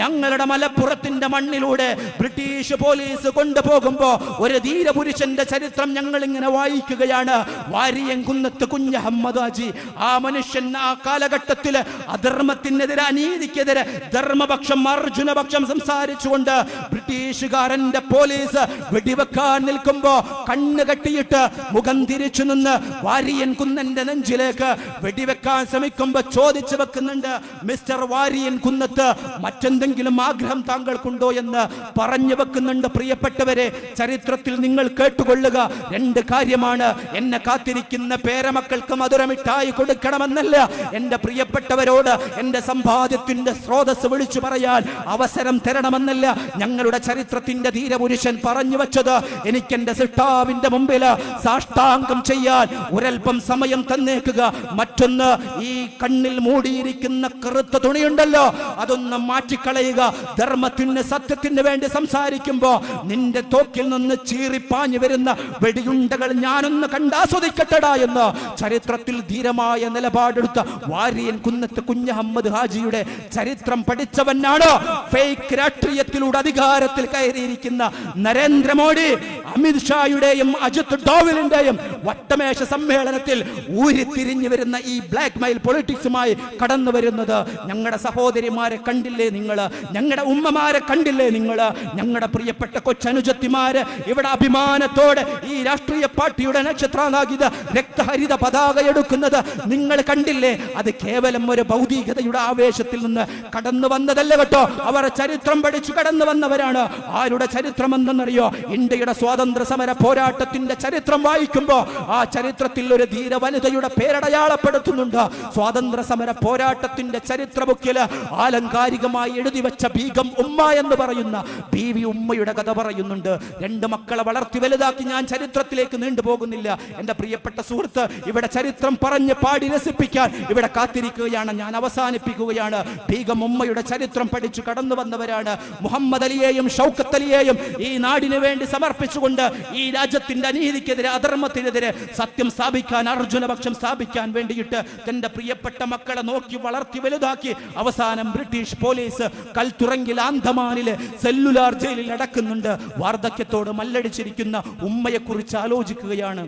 ഞങ്ങളുടെ മലപ്പുറത്തിന്റെ മണ്ണിലൂടെ ബ്രിട്ടീഷ് പോലീസ് കൊണ്ടുപോകുമ്പോ ഒരു ധീരപുരുഷന്റെ ചരിത്രം ഞങ്ങൾ ഇങ്ങനെ വായിക്കുകയാണ്. വാരിയംകുന്നത്ത് കുഞ്ഞഹമ്മദ് ഹാജി, ആ മനുഷ്യൻ ആ കാലഘട്ടത്തില് അധർമ്മത്തിനെതിരെ, അനീതിക്കെതിരെ ധർമ്മപക്ഷം, അർജുനപക്ഷം സംസാരിച്ചുകൊണ്ട് ബ്രിട്ടീഷുകാരന്റെ പോലീസ് വെടിവെക്കാൻ നിൽക്കുമ്പോ കണ്ണ് കെട്ടിയിട്ട് മുഖം തിരിച്ചു നിന്ന് വാരിയൻകുന്നന്റെ നെഞ്ചിലേക്ക് വെടിവെക്കാൻ ശ്രമിക്കുമ്പോ ചോദിച്ചു വെക്കുന്നുണ്ട്, മിസ്റ്റർ വാരിയൻകുന്നത്ത്, മറ്റെന്തെങ്കിലും ആഗ്രഹം താങ്കൾക്കുണ്ടോ എന്ന് പറഞ്ഞു വെക്കുന്നുണ്ട്. പ്രിയപ്പെട്ടവരെ, ചരിത്രത്തിൽ നിങ്ങൾ കേട്ടുകൊള്ളുക, രണ്ട് കാര്യമാണ്. എന്നെ കാത്തിരിക്കുന്ന പേരമക്കൾക്ക് മധുരമിഠായി കൊടുക്കണമെന്നല്ല, എന്റെ പ്രിയപ്പെട്ടവരോട് എന്റെ സമ്പാദ്യത്തിന്റെ സ്രോതസ് വിളിച്ചു പറയാൻ അവസരം തരണമെന്നല്ല ഞങ്ങളുടെ ചരിത്രത്തിന്റെ ധീരപുരുഷൻ പറഞ്ഞു വെച്ചത്. എനിക്കെന്റെ സൃഷ്ടാവിന്റെ മുമ്പിൽ സാഷ്ടാംഗം ചെയ്യാൻ ഒരൽപ്പം സമയം തന്നേക്കുക. മറ്റൊന്ന്, ഈ കണ്ണിൽ മൂടിയിരിക്കുന്ന കറുത്ത തുണിയുണ്ടല്ലോ, അതൊന്ന് മാറ്റിക്കളയുക. ധർമ്മത്തിന്, സത്യത്തിന് വേണ്ടി സംസാരിക്കുമ്പോ നിന്റെ തോക്കിൽ നിന്ന് ചീറിപ്പാഞ്ഞു വരുന്ന വെടിയുണ്ടകൾ ഞാനൊന്ന് കണ്ടാസ്വദിക്കട്ടടാ എന്ന് ചരിത്രത്തിൽ ധീരമായ നിലപാടെടുത്ത വാരിയൻകുന്നത്ത് കുഞ്ഞഹമ്മദ് ഹാജിയുടെ ചരിത്രം പഠിച്ചവനാണ് ഫേക്ക് രാഷ്ട്രീയത്തിലൂടെ അധികാരത്തിൽ കയറിയിരിക്കുന്ന നരേന്ദ്രമോദി. അമിത് ഷായുടെയും അജിത് ഡോവലിന്റെയും വട്ടമേശ സമ്മേളനത്തിൽ ഊരിത്തിരിഞ്ഞു വരുന്ന ഈ ബ്ലാക്ക് മെയിൽ പൊളിറ്റിക്സുമായി കടന്നു വരുന്നത് ഞങ്ങളുടെ സഹോദരിമാരെ കണ്ടില്ലേ നിങ്ങൾ? ഞങ്ങളുടെ ഉമ്മമാരെ കണ്ടില്ലേ നിങ്ങൾ? ഞങ്ങളുടെ പ്രിയപ്പെട്ട കൊച്ചനുജത്തിമാര് ഇവിടെ അഭിമാനത്തോടെ ഈ രാഷ്ട്രീയ പാർട്ടിയുടെ നക്ഷത്രാനാഗിത രക്തഹരിത പതാക എടുക്കുന്നത് നിങ്ങൾ കണ്ടില്ലേ? അത് കേവലം ഒരു ഭൗതികതയുടെ ആവേശത്തിൽ നിന്ന് കടന്നു വന്നതല്ല കേട്ടോ. അവർ ചരിത്രം പഠിച്ചു കടന്നു വന്നവരാണ്. ആരുടെ ചരിത്രം എന്തെന്നറിയോ? ഇന്ത്യയുടെ സ്വാതന്ത്ര്യ സമര പോരാട്ടത്തിന്റെ ചരിത്രം വായിക്കുമ്പോ ആ ചരിത്രത്തിൽ ഒരു ധീര വനിതയുടെ പേരടയാളപ്പെടുത്തുന്നുണ്ട്. സ്വാതന്ത്ര്യ സമര പോരാട്ടത്തിന്റെ ചരിത്ര ബുക്കില് ആലങ്കാരികമായി എഴുതി വെച്ച ബീഗം ഉമ്മ എന്ന് പറയുന്ന ബീവി ഉമ്മയുടെ കഥ പറയുന്നുണ്ട്. 2 മക്കളെ വളർത്തി വലുതാക്കി ഞാൻ ചരിത്രത്തിലേക്ക് നീണ്ടുപോകുന്നില്ല. എന്റെ പ്രിയപ്പെട്ട സുഹൃത്ത്, ഇവിടെ ചരിത്രം പറഞ്ഞ് പാടി രസിപ്പിക്കാൻ ഇവിടെ കാത്തിരിക്കുകയാണ്. ഞാൻ അവസാനിപ്പിക്കുകയാണ്. ബീഗം ഉമ്മയുടെ ചരിത്രം പഠിച്ചു കടന്നു വന്നവരാണ്. മുഹമ്മദ് അലിയെയും ഷൗക്കത്ത് അലിയെയും ഈ നാടിന് വേണ്ടി സമർപ്പിച്ചുകൊണ്ട് ഈ രാജ്യത്തിന്റെ അനീതിക്കെതിരെ, അധർമ്മത്തിനെതിരെ സത്യം സ്ഥാപിക്കാൻ, അർജുനപക്ഷം സ്ഥാപിക്കാൻ വേണ്ടിയിട്ട് തന്റെ പ്രിയപ്പെട്ട മക്കളെ നോക്കി വളർത്തി വലുതാക്കി അവസാനം ബ്രിട്ടീഷ് പോലീസ് കൽത്തുറങ്കിൽ ആന്തമാനിലെ സെല്ലുലാർ ജയിലിൽ അടക്കുന്നുണ്ട്. വാർദ്ധക്യത്തോട് മല്ലടിച്ചിരിക്കുന്ന ഉമ്മയെക്കുറിച്ച് ആലോചിക്കുകയാണ്.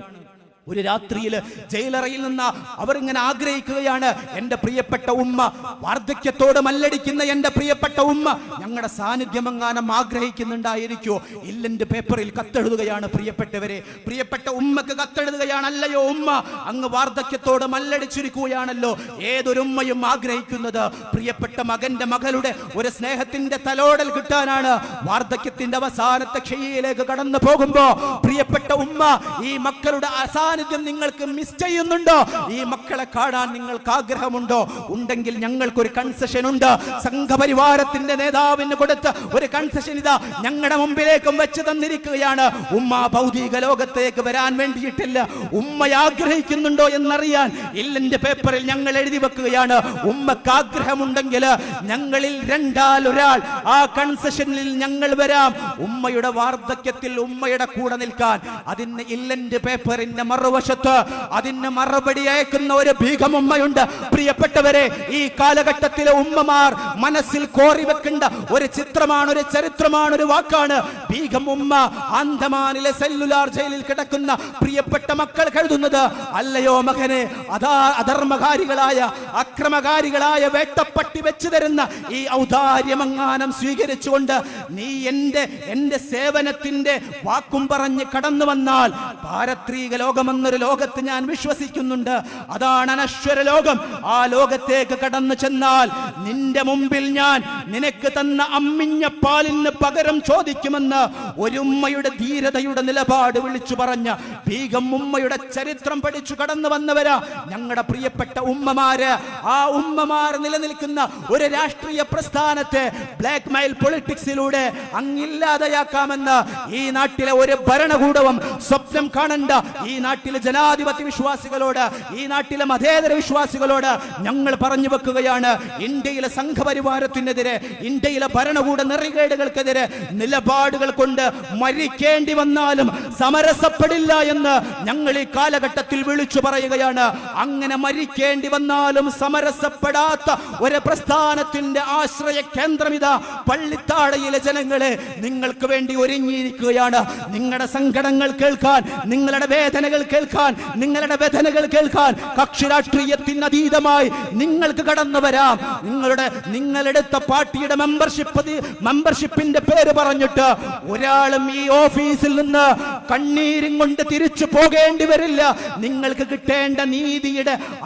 ഒരു രാത്രിയിൽ ജയിലറയിൽ നിന്ന് അവരിങ്ങനെ ആഗ്രഹിക്കുകയാണ്, എന്റെ പ്രിയപ്പെട്ട ഉമ്മ, വാർദ്ധക്യത്തോട് മല്ലടിക്കുന്ന എന്റെ പ്രിയപ്പെട്ട ഉമ്മ ഞങ്ങളുടെ സാന്നിധ്യമെങ്ങാനും ആഗ്രഹിക്കുന്നുണ്ടായിരിക്കോ? ഇല്ലന്റ് പേപ്പറിൽ കത്തെഴുതുകയാണ്. പ്രിയപ്പെട്ടവരെ, പ്രിയപ്പെട്ട ഉമ്മക്ക് കത്തെഴുതുകയാണ്. അല്ലയോ ഉമ്മ, അങ്ങ് വാർദ്ധക്യത്തോട് മല്ലടിച്ചിരിക്കുകയാണല്ലോ. ഏതൊരു ഉമ്മയും ആഗ്രഹിക്കുന്നത് പ്രിയപ്പെട്ട മകന്റെ, മകളുടെ ഒരു സ്നേഹത്തിന്റെ തലോടൽ കിട്ടാനാണ്. വാർദ്ധക്യത്തിന്റെ അവസാനത്തെ ക്ഷയിലേക്ക് കടന്നു പോകുമ്പോ പ്രിയപ്പെട്ട ഉമ്മ, ഈ മക്കളുടെ സാന്നിധ്യം നിങ്ങൾക്ക് മിസ് ചെയ്യുന്നുണ്ടോ? ഈ മക്കളെ കാണാൻ നിങ്ങൾക്ക് ആഗ്രഹമുണ്ടോ? ഉണ്ടെങ്കിൽ ഞങ്ങൾക്കൊരു കൺസെഷൻ ഉണ്ട്. സംഘപരിവാരത്തിന്റെ നേതാവിന് കൊടുത്ത ഒരു കൺസെഷൻ ഇതാ ഞങ്ങളുടെ മുമ്പിലേക്കും വെച്ച് തന്നിരിക്കുകയാണ്. ഉമ്മ ഭൗതിക ലോകത്തേക്ക് വരാൻ വേണ്ടിയിട്ടില്ല. ഉമ്മ ആഗ്രഹിക്കുന്നുണ്ടോ എന്നറിയാൻ ഇല്ലന്റെ പേപ്പറിൽ ഞങ്ങൾ എഴുതി വെക്കുകയാണ്. ഉമ്മക്ക് ആഗ്രഹമുണ്ടെങ്കിൽ ഞങ്ങളിൽ 2-ൽ 1 ആ കൺസെഷനിൽ ഞങ്ങൾ വരാം. ഉമ്മയുടെ വാർദ്ധക്യത്തിൽ ഉമ്മയുടെ കൂടെ നിൽക്കാൻ. അതിന് ഇല്ലന്റെ പേപ്പറിന്റെ മറുവശത്ത് അതിന് മറുപടി അയക്കുന്ന ഒരു ഭീകമുമ്മയുണ്ട്. പ്രിയപ്പെട്ടവരെ, ഈ കാലഘട്ടത്തിലെ ഉമ്മമാർ മനസ്സിൽ കോറി വെക്കേണ്ട ഒരു ചിത്രമാണ്, ഒരു ചരിത്രമാണ്, ഒരു വാക്കാണ് ഭീകം ഉമ്മ. ആന്തമാനിലെ സെല്ലുലാർ ജയിലിൽ കിടക്കുന്ന പ്രിയപ്പെട്ട മക്കൾ കരുതുന്നത്, അല്ലയോ മകനെ, അധർമ്മകാരികളായ, അക്രമകാരികളായ വേട്ടപ്പട്ടി വെച്ചു തരുന്ന ഈ ഔദാര്യമങ്ങാനം സ്വീകരിച്ചുകൊണ്ട് നീ എന്റെ സേവനത്തിന്റെ വാക്കും പറഞ്ഞ് കടന്നു വന്നാൽ പാരത്രിക ലോകമെന്നൊരു ലോകത്ത് ഞാൻ വിശ്വസിക്കുന്നുണ്ട്. അതാണ് അനശ്വര ലോകം. ആ ലോകത്തേക്ക് കടന്നു ചെന്നാൽ നിന്റെ മുമ്പിൽ ഞാൻ നിനക്ക് തന്ന അമ്മിഞ്ഞ പാലിന് പകരം ചോദിക്കുമെന്ന് ഒരു ഉമ്മയുടെ ധീരതയുടെ നിലപാട് വിളിച്ചു പറഞ്ഞ ബീഗം ഉമ്മയുടെ ചരിത്രം പഠിച്ചു കടന്നു വന്നവരാ ഞങ്ങളുടെ പ്രിയപ്പെട്ട ഉമ്മമാര്. ആ ഉമ്മമാർ നിലനിൽക്കുന്ന ഒരു രാഷ്ട്രീയ പ്രസ്ഥാനത്തെ ബ്ലാക്ക് മെയിൽ പൊളിറ്റിക്സിലൂടെ അങ്ങില്ലാതെയാക്കാമെന്ന് ഈ നാട്ടിലെ ഒരു ഭരണകൂടവും സ്വപ്നം കാണണ്ട. ഈ നാട്ടിലെ ജനാധിപത്യ വിശ്വാസികളോട്, ഈ നാട്ടിലെ മതേതര വിശ്വാസികളോട് ഞങ്ങൾ പറഞ്ഞു വെക്കുകയാണ്, ഇന്ത്യയിലെ സംഘപരിവാരത്തിനെതിരെ, ഇന്ത്യയിലെ ഭരണകൂട നെറികേടുകൾക്കെതിരെ നിലപാടുകൾ കൊണ്ട് മരിക്കേണ്ടി വന്നാലും സമരസപ്പെടില്ല എന്ന് ഞങ്ങൾ ഈ കാലഘട്ടത്തിൽ വിളിച്ചു പറയുകയാണ്. അങ്ങനെ മരിക്കേണ്ടി വന്നാലും സമരസപ്പെടാത്ത ഒരു പ്രസ്ഥാനത്തിന്റെ ആശ്രയ കേന്ദ്രമിതാ പള്ളിത്താടയിലെ ജനങ്ങളെ നിങ്ങൾക്ക് വേണ്ടി ഒരുങ്ങിയിരിക്കുകയാണ്. നിങ്ങളുടെ സങ്കടങ്ങൾ കേൾക്കാൻ, നിങ്ങളുടെ വേദനകൾ കേൾക്കാൻ, നിങ്ങളുടെ വേദനകൾ കേൾക്കാൻ കക്ഷി രാഷ്ട്രീയത്തിന് അതീതമായി നിങ്ങൾക്ക് കടന്നു വരാം. നിങ്ങളെടുത്ത പാർട്ടിയുടെ മെമ്പർഷിപ്പിന്റെ പേര് പറഞ്ഞിട്ട് ഒരാളും ഈ ഓഫീസിൽ നിന്ന് കണ്ണീരും കൊണ്ട് തിരിച്ചു പോകേണ്ടി വരില്ല. നിങ്ങൾക്ക് കിട്ടേണ്ട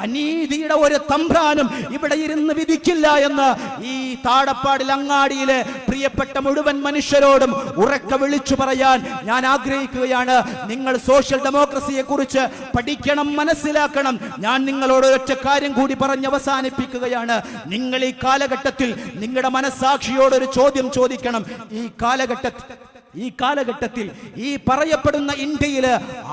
അനീതിയുടെ ഒരു തമ്പ്രാനും ഇവിടെ ഇരുന്ന് വിധിക്കില്ല എന്ന് ഈ താടപ്പാടിൽ, അങ്ങാടിയിലെ പ്രിയപ്പെട്ട മുഴുവൻ മനുഷ്യരോടും ഉറക്കെ വിളിച്ചു പറയാൻ ഞാൻ ആഗ്രഹിക്കുകയാണ്. നിങ്ങൾ സോഷ്യൽ ഡെമോക്രസിയെ കുറിച്ച് പഠിക്കണം, മനസ്സിലാക്കണം. ഞാൻ നിങ്ങളോട് ഒറ്റ കാര്യം കൂടി പറഞ്ഞ് അവസാനിപ്പിക്കുകയാണ്. നിങ്ങൾ ഈ കാലഘട്ടത്തിൽ നിങ്ങളുടെ മനസ്സാക്ഷിയോടൊരു ചോദ്യം ചോദിക്കണം. ഈ കാലഘട്ടത്തിൽ ഈ പറയപ്പെടുന്ന ഇന്ത്യയിൽ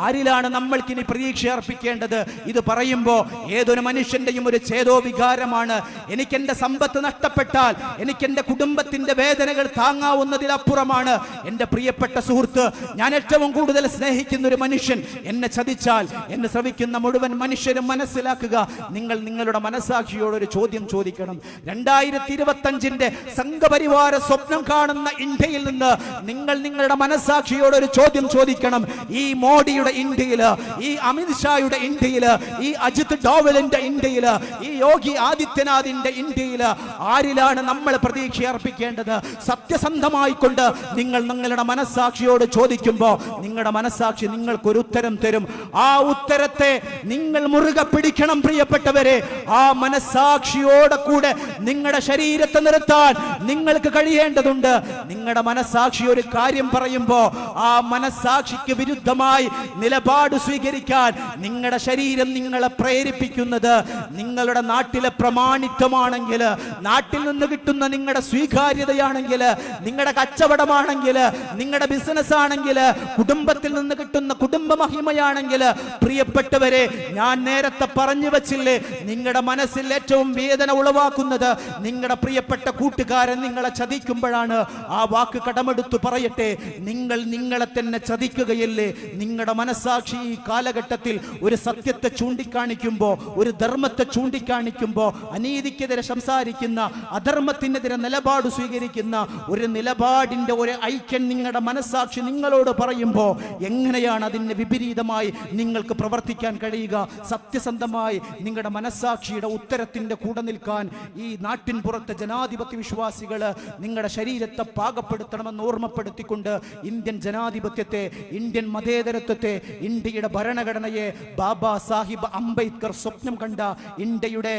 ആരിലാണ് നമ്മൾക്കിനി പ്രതീക്ഷ അർപ്പിക്കേണ്ടത്? ഇത് പറയുമ്പോൾ ഏതൊരു മനുഷ്യന്റെയും ഒരു ചേതോ വികാരമാണ്. എനിക്കെന്റെ സമ്പത്ത് നഷ്ടപ്പെട്ടാൽ, എനിക്കെന്റെ കുടുംബത്തിന്റെ വേദനകൾ താങ്ങാവുന്നതിലപ്പുറമാണ്. എൻ്റെ പ്രിയപ്പെട്ട സുഹൃത്ത്, ഞാൻ ഏറ്റവും കൂടുതൽ സ്നേഹിക്കുന്ന ഒരു മനുഷ്യൻ എന്നെ ചതിച്ചാൽ, എന്നെ ശ്രവിക്കുന്ന മുഴുവൻ മനുഷ്യരും മനസ്സിലാക്കുക, നിങ്ങൾ നിങ്ങളുടെ മനസാക്ഷിയോടൊരു ചോദ്യം ചോദിക്കണം. 2025 സംഘപരിവാര സ്വപ്നം കാണുന്ന ഇന്ത്യയിൽ നിന്ന് നിങ്ങൾ നിങ്ങളുടെ മനസ്സാക്ഷിയോട് ഒരു ചോദ്യം ചോദിക്കണം. ഈ മോഡിയുടെ ഇന്ത്യയില്, ഈ അമിത്ഷായുടെ ഇന്ത്യയില്, ഈ അജിത് ഡോവലിന്റെ ഇന്ത്യയില്, ഈ യോഗി ആദിത്യനാഥിന്റെ ഇന്ത്യയില് ആരിലാണ് നമ്മൾ പ്രതീക്ഷ അർപ്പിക്കേണ്ടത്? സത്യസന്ധമായി കൊണ്ട് നിങ്ങൾ നിങ്ങളുടെ മനസ്സാക്ഷിയോട് ചോദിക്കുമ്പോ നിങ്ങളുടെ മനസ്സാക്ഷി നിങ്ങൾക്കൊരു ഉത്തരം തരും. ആ ഉത്തരത്തെ നിങ്ങൾ മുറുകെ പിടിക്കണം പ്രിയപ്പെട്ടവരെ. ആ മനസ്സാക്ഷിയോടെ കൂടെ നിങ്ങളുടെ ശരീരത്തെ നിർത്താൻ നിങ്ങൾക്ക് കഴിയേണ്ടതുണ്ട്. നിങ്ങളുടെ മനസ്സാക്ഷി ഒരു കാര്യം പറയുമ്പോ ആ മനസ്സാക്ഷിക്ക് വിരുദ്ധമായി നിലപാട് സ്വീകരിക്കാൻ നിങ്ങളുടെ ശരീരം നിങ്ങളെ പ്രേരിപ്പിക്കുന്നത് നിങ്ങളുടെ നാട്ടിലെ പ്രമാണിത്വമാണെങ്കിൽ, നാട്ടിൽ നിന്ന് കിട്ടുന്ന നിങ്ങളുടെ സ്വീകാര്യതയാണെങ്കിൽ, നിങ്ങളുടെ കച്ചവടമാണെങ്കിൽ, നിങ്ങളുടെ ബിസിനസ് ആണെങ്കിൽ, കുടുംബത്തിൽ നിന്ന് കിട്ടുന്ന കുടുംബ മഹിമയാണെങ്കിൽ, പ്രിയപ്പെട്ടവരെ ഞാൻ നേരത്തെ പറഞ്ഞു വച്ചില്ലേ, നിങ്ങളുടെ മനസ്സിൽ ഏറ്റവും വേദന ഉളവാക്കുന്നത് നിങ്ങളുടെ പ്രിയപ്പെട്ട കൂട്ടുകാരൻ നിങ്ങളെ ചതിക്കുമ്പോഴാണ്. ആ വാക്ക് കടമെടുത്തു പറയട്ടെ, നിങ്ങൾ നിങ്ങളെ തന്നെ ചതിക്കുകയില്ലേ? നിങ്ങളുടെ മനസ്സാക്ഷി ഈ കാലഘട്ടത്തിൽ ഒരു സത്യത്തെ ചൂണ്ടിക്കാണിക്കുമ്പോ, ഒരു ധർമ്മത്തെ ചൂണ്ടിക്കാണിക്കുമ്പോ, അനീതിക്കെതിരെ സംസാരിക്കുന്ന, അധർമ്മത്തിനെതിരെ നിലപാട് സ്വീകരിക്കുന്ന ഒരു നിലപാടിന്റെ ഒരു ഐക്യം നിങ്ങളുടെ മനസ്സാക്ഷി നിങ്ങളോട് പറയുമ്പോ എങ്ങനെയാണ് അതിന് വിപരീതമായി നിങ്ങൾക്ക് പ്രവർത്തിക്കാൻ കഴിയുക? സത്യസന്ധമായി നിങ്ങളുടെ മനസ്സാക്ഷിയുടെ ഉത്തരത്തിന്റെ കൂടെ നിൽക്കാൻ ഈ നാട്ടിൻ പുറത്തെ ജനാധിപത്യ വിശ്വാസികള് നിങ്ങളുടെ ശരീരത്തെ പാകപ്പെടുത്തണമെന്ന് ഓർമ്മപ്പെടുത്തിക്കൊണ്ട് ഇന്ത്യൻ ജനാധിപത്യത്തെ, ഇന്ത്യൻ മതേതരത്വത്തെ, ഇന്ത്യയുടെ ഭരണഘടനയെ ബാബാ സാഹിബ് അംബേദ്കർ സ്വപ്നം കണ്ട, ഇന്ത്യയുടെ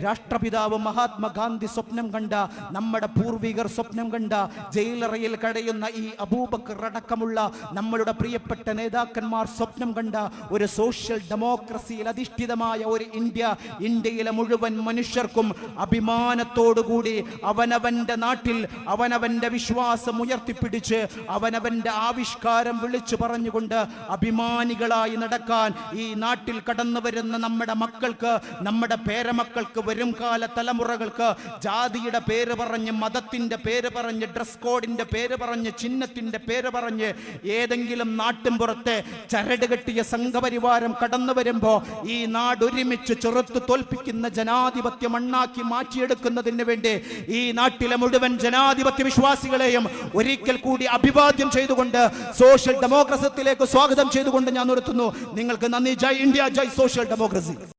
രാഷ്ട്രപിതാവ് മഹാത്മാഗാന്ധി സ്വപ്നം കണ്ട, നമ്മുടെ പൂർവികർ സ്വപ്നം കണ്ട, ജയിലറയിൽ കഴിയുന്ന ഈ അബൂബക്കർ അടക്കമുള്ള നമ്മളുടെ പ്രിയപ്പെട്ട നേതാക്കന്മാർ സ്വപ്നം കണ്ട ഒരു സോഷ്യൽ ഡെമോക്രസിയിൽ അധിഷ്ഠിതമായ ഒരു ഇന്ത്യയിലെ മുഴുവൻ മനുഷ്യർക്കും അഭിമാനത്തോടുകൂടി അവനവന്റെ നാട്ടിൽ അവനവന്റെ വിശ്വാസം ഉയർത്തിപ്പിടിച്ച് അവനവന്റെ ആവിഷ്കാരം വിളിച്ചു പറഞ്ഞുകൊണ്ട് അഭിമാനികളായി നടക്കാൻ ഈ നാട്ടിൽ കടന്നു വരുന്ന നമ്മുടെ മക്കൾക്ക്, നമ്മുടെ പേരമക്കൾക്ക്, വരും കാല തലമുറകൾക്ക് ജാതിയുടെ പേര് പറഞ്ഞ്, മതത്തിന്റെ പേര് പറഞ്ഞ്, ഡ്രസ് കോഡിന്റെ പേര് പറഞ്ഞ്, ചിഹ്നത്തിന്റെ പേര് പറഞ്ഞ് ഏതെങ്കിലും നാട്ടിൻപുറത്തെ ചരട് കെട്ടിയ സംഘപരിവാരം കടന്നു വരുമ്പോ ഈ നാട് ഒരുമിച്ച് ചെറുത്തു തോൽപ്പിക്കുന്ന ജനാധിപത്യ മണ്ണാക്കി മാറ്റിയെടുക്കുന്നതിന് വേണ്ടി ഈ നാട്ടിലെ മുഴുവൻ ജനാധിപത്യ വിശ്വാസികളെയും ഒരിക്കൽ കൂടി അഭിവാദ്യം ചെയ്തുകൊണ്ട് സോഷ്യൽ ഡെമോക്രസത്തിലേക്ക് സ്വാഗതം ചെയ്തുകൊണ്ട് ഞാൻ നിർത്തുന്നു. നിങ്ങൾക്ക് നന്ദി. ജയ് ഇന്ത്യ, ജയ് സോഷ്യൽ ഡെമോക്രസി.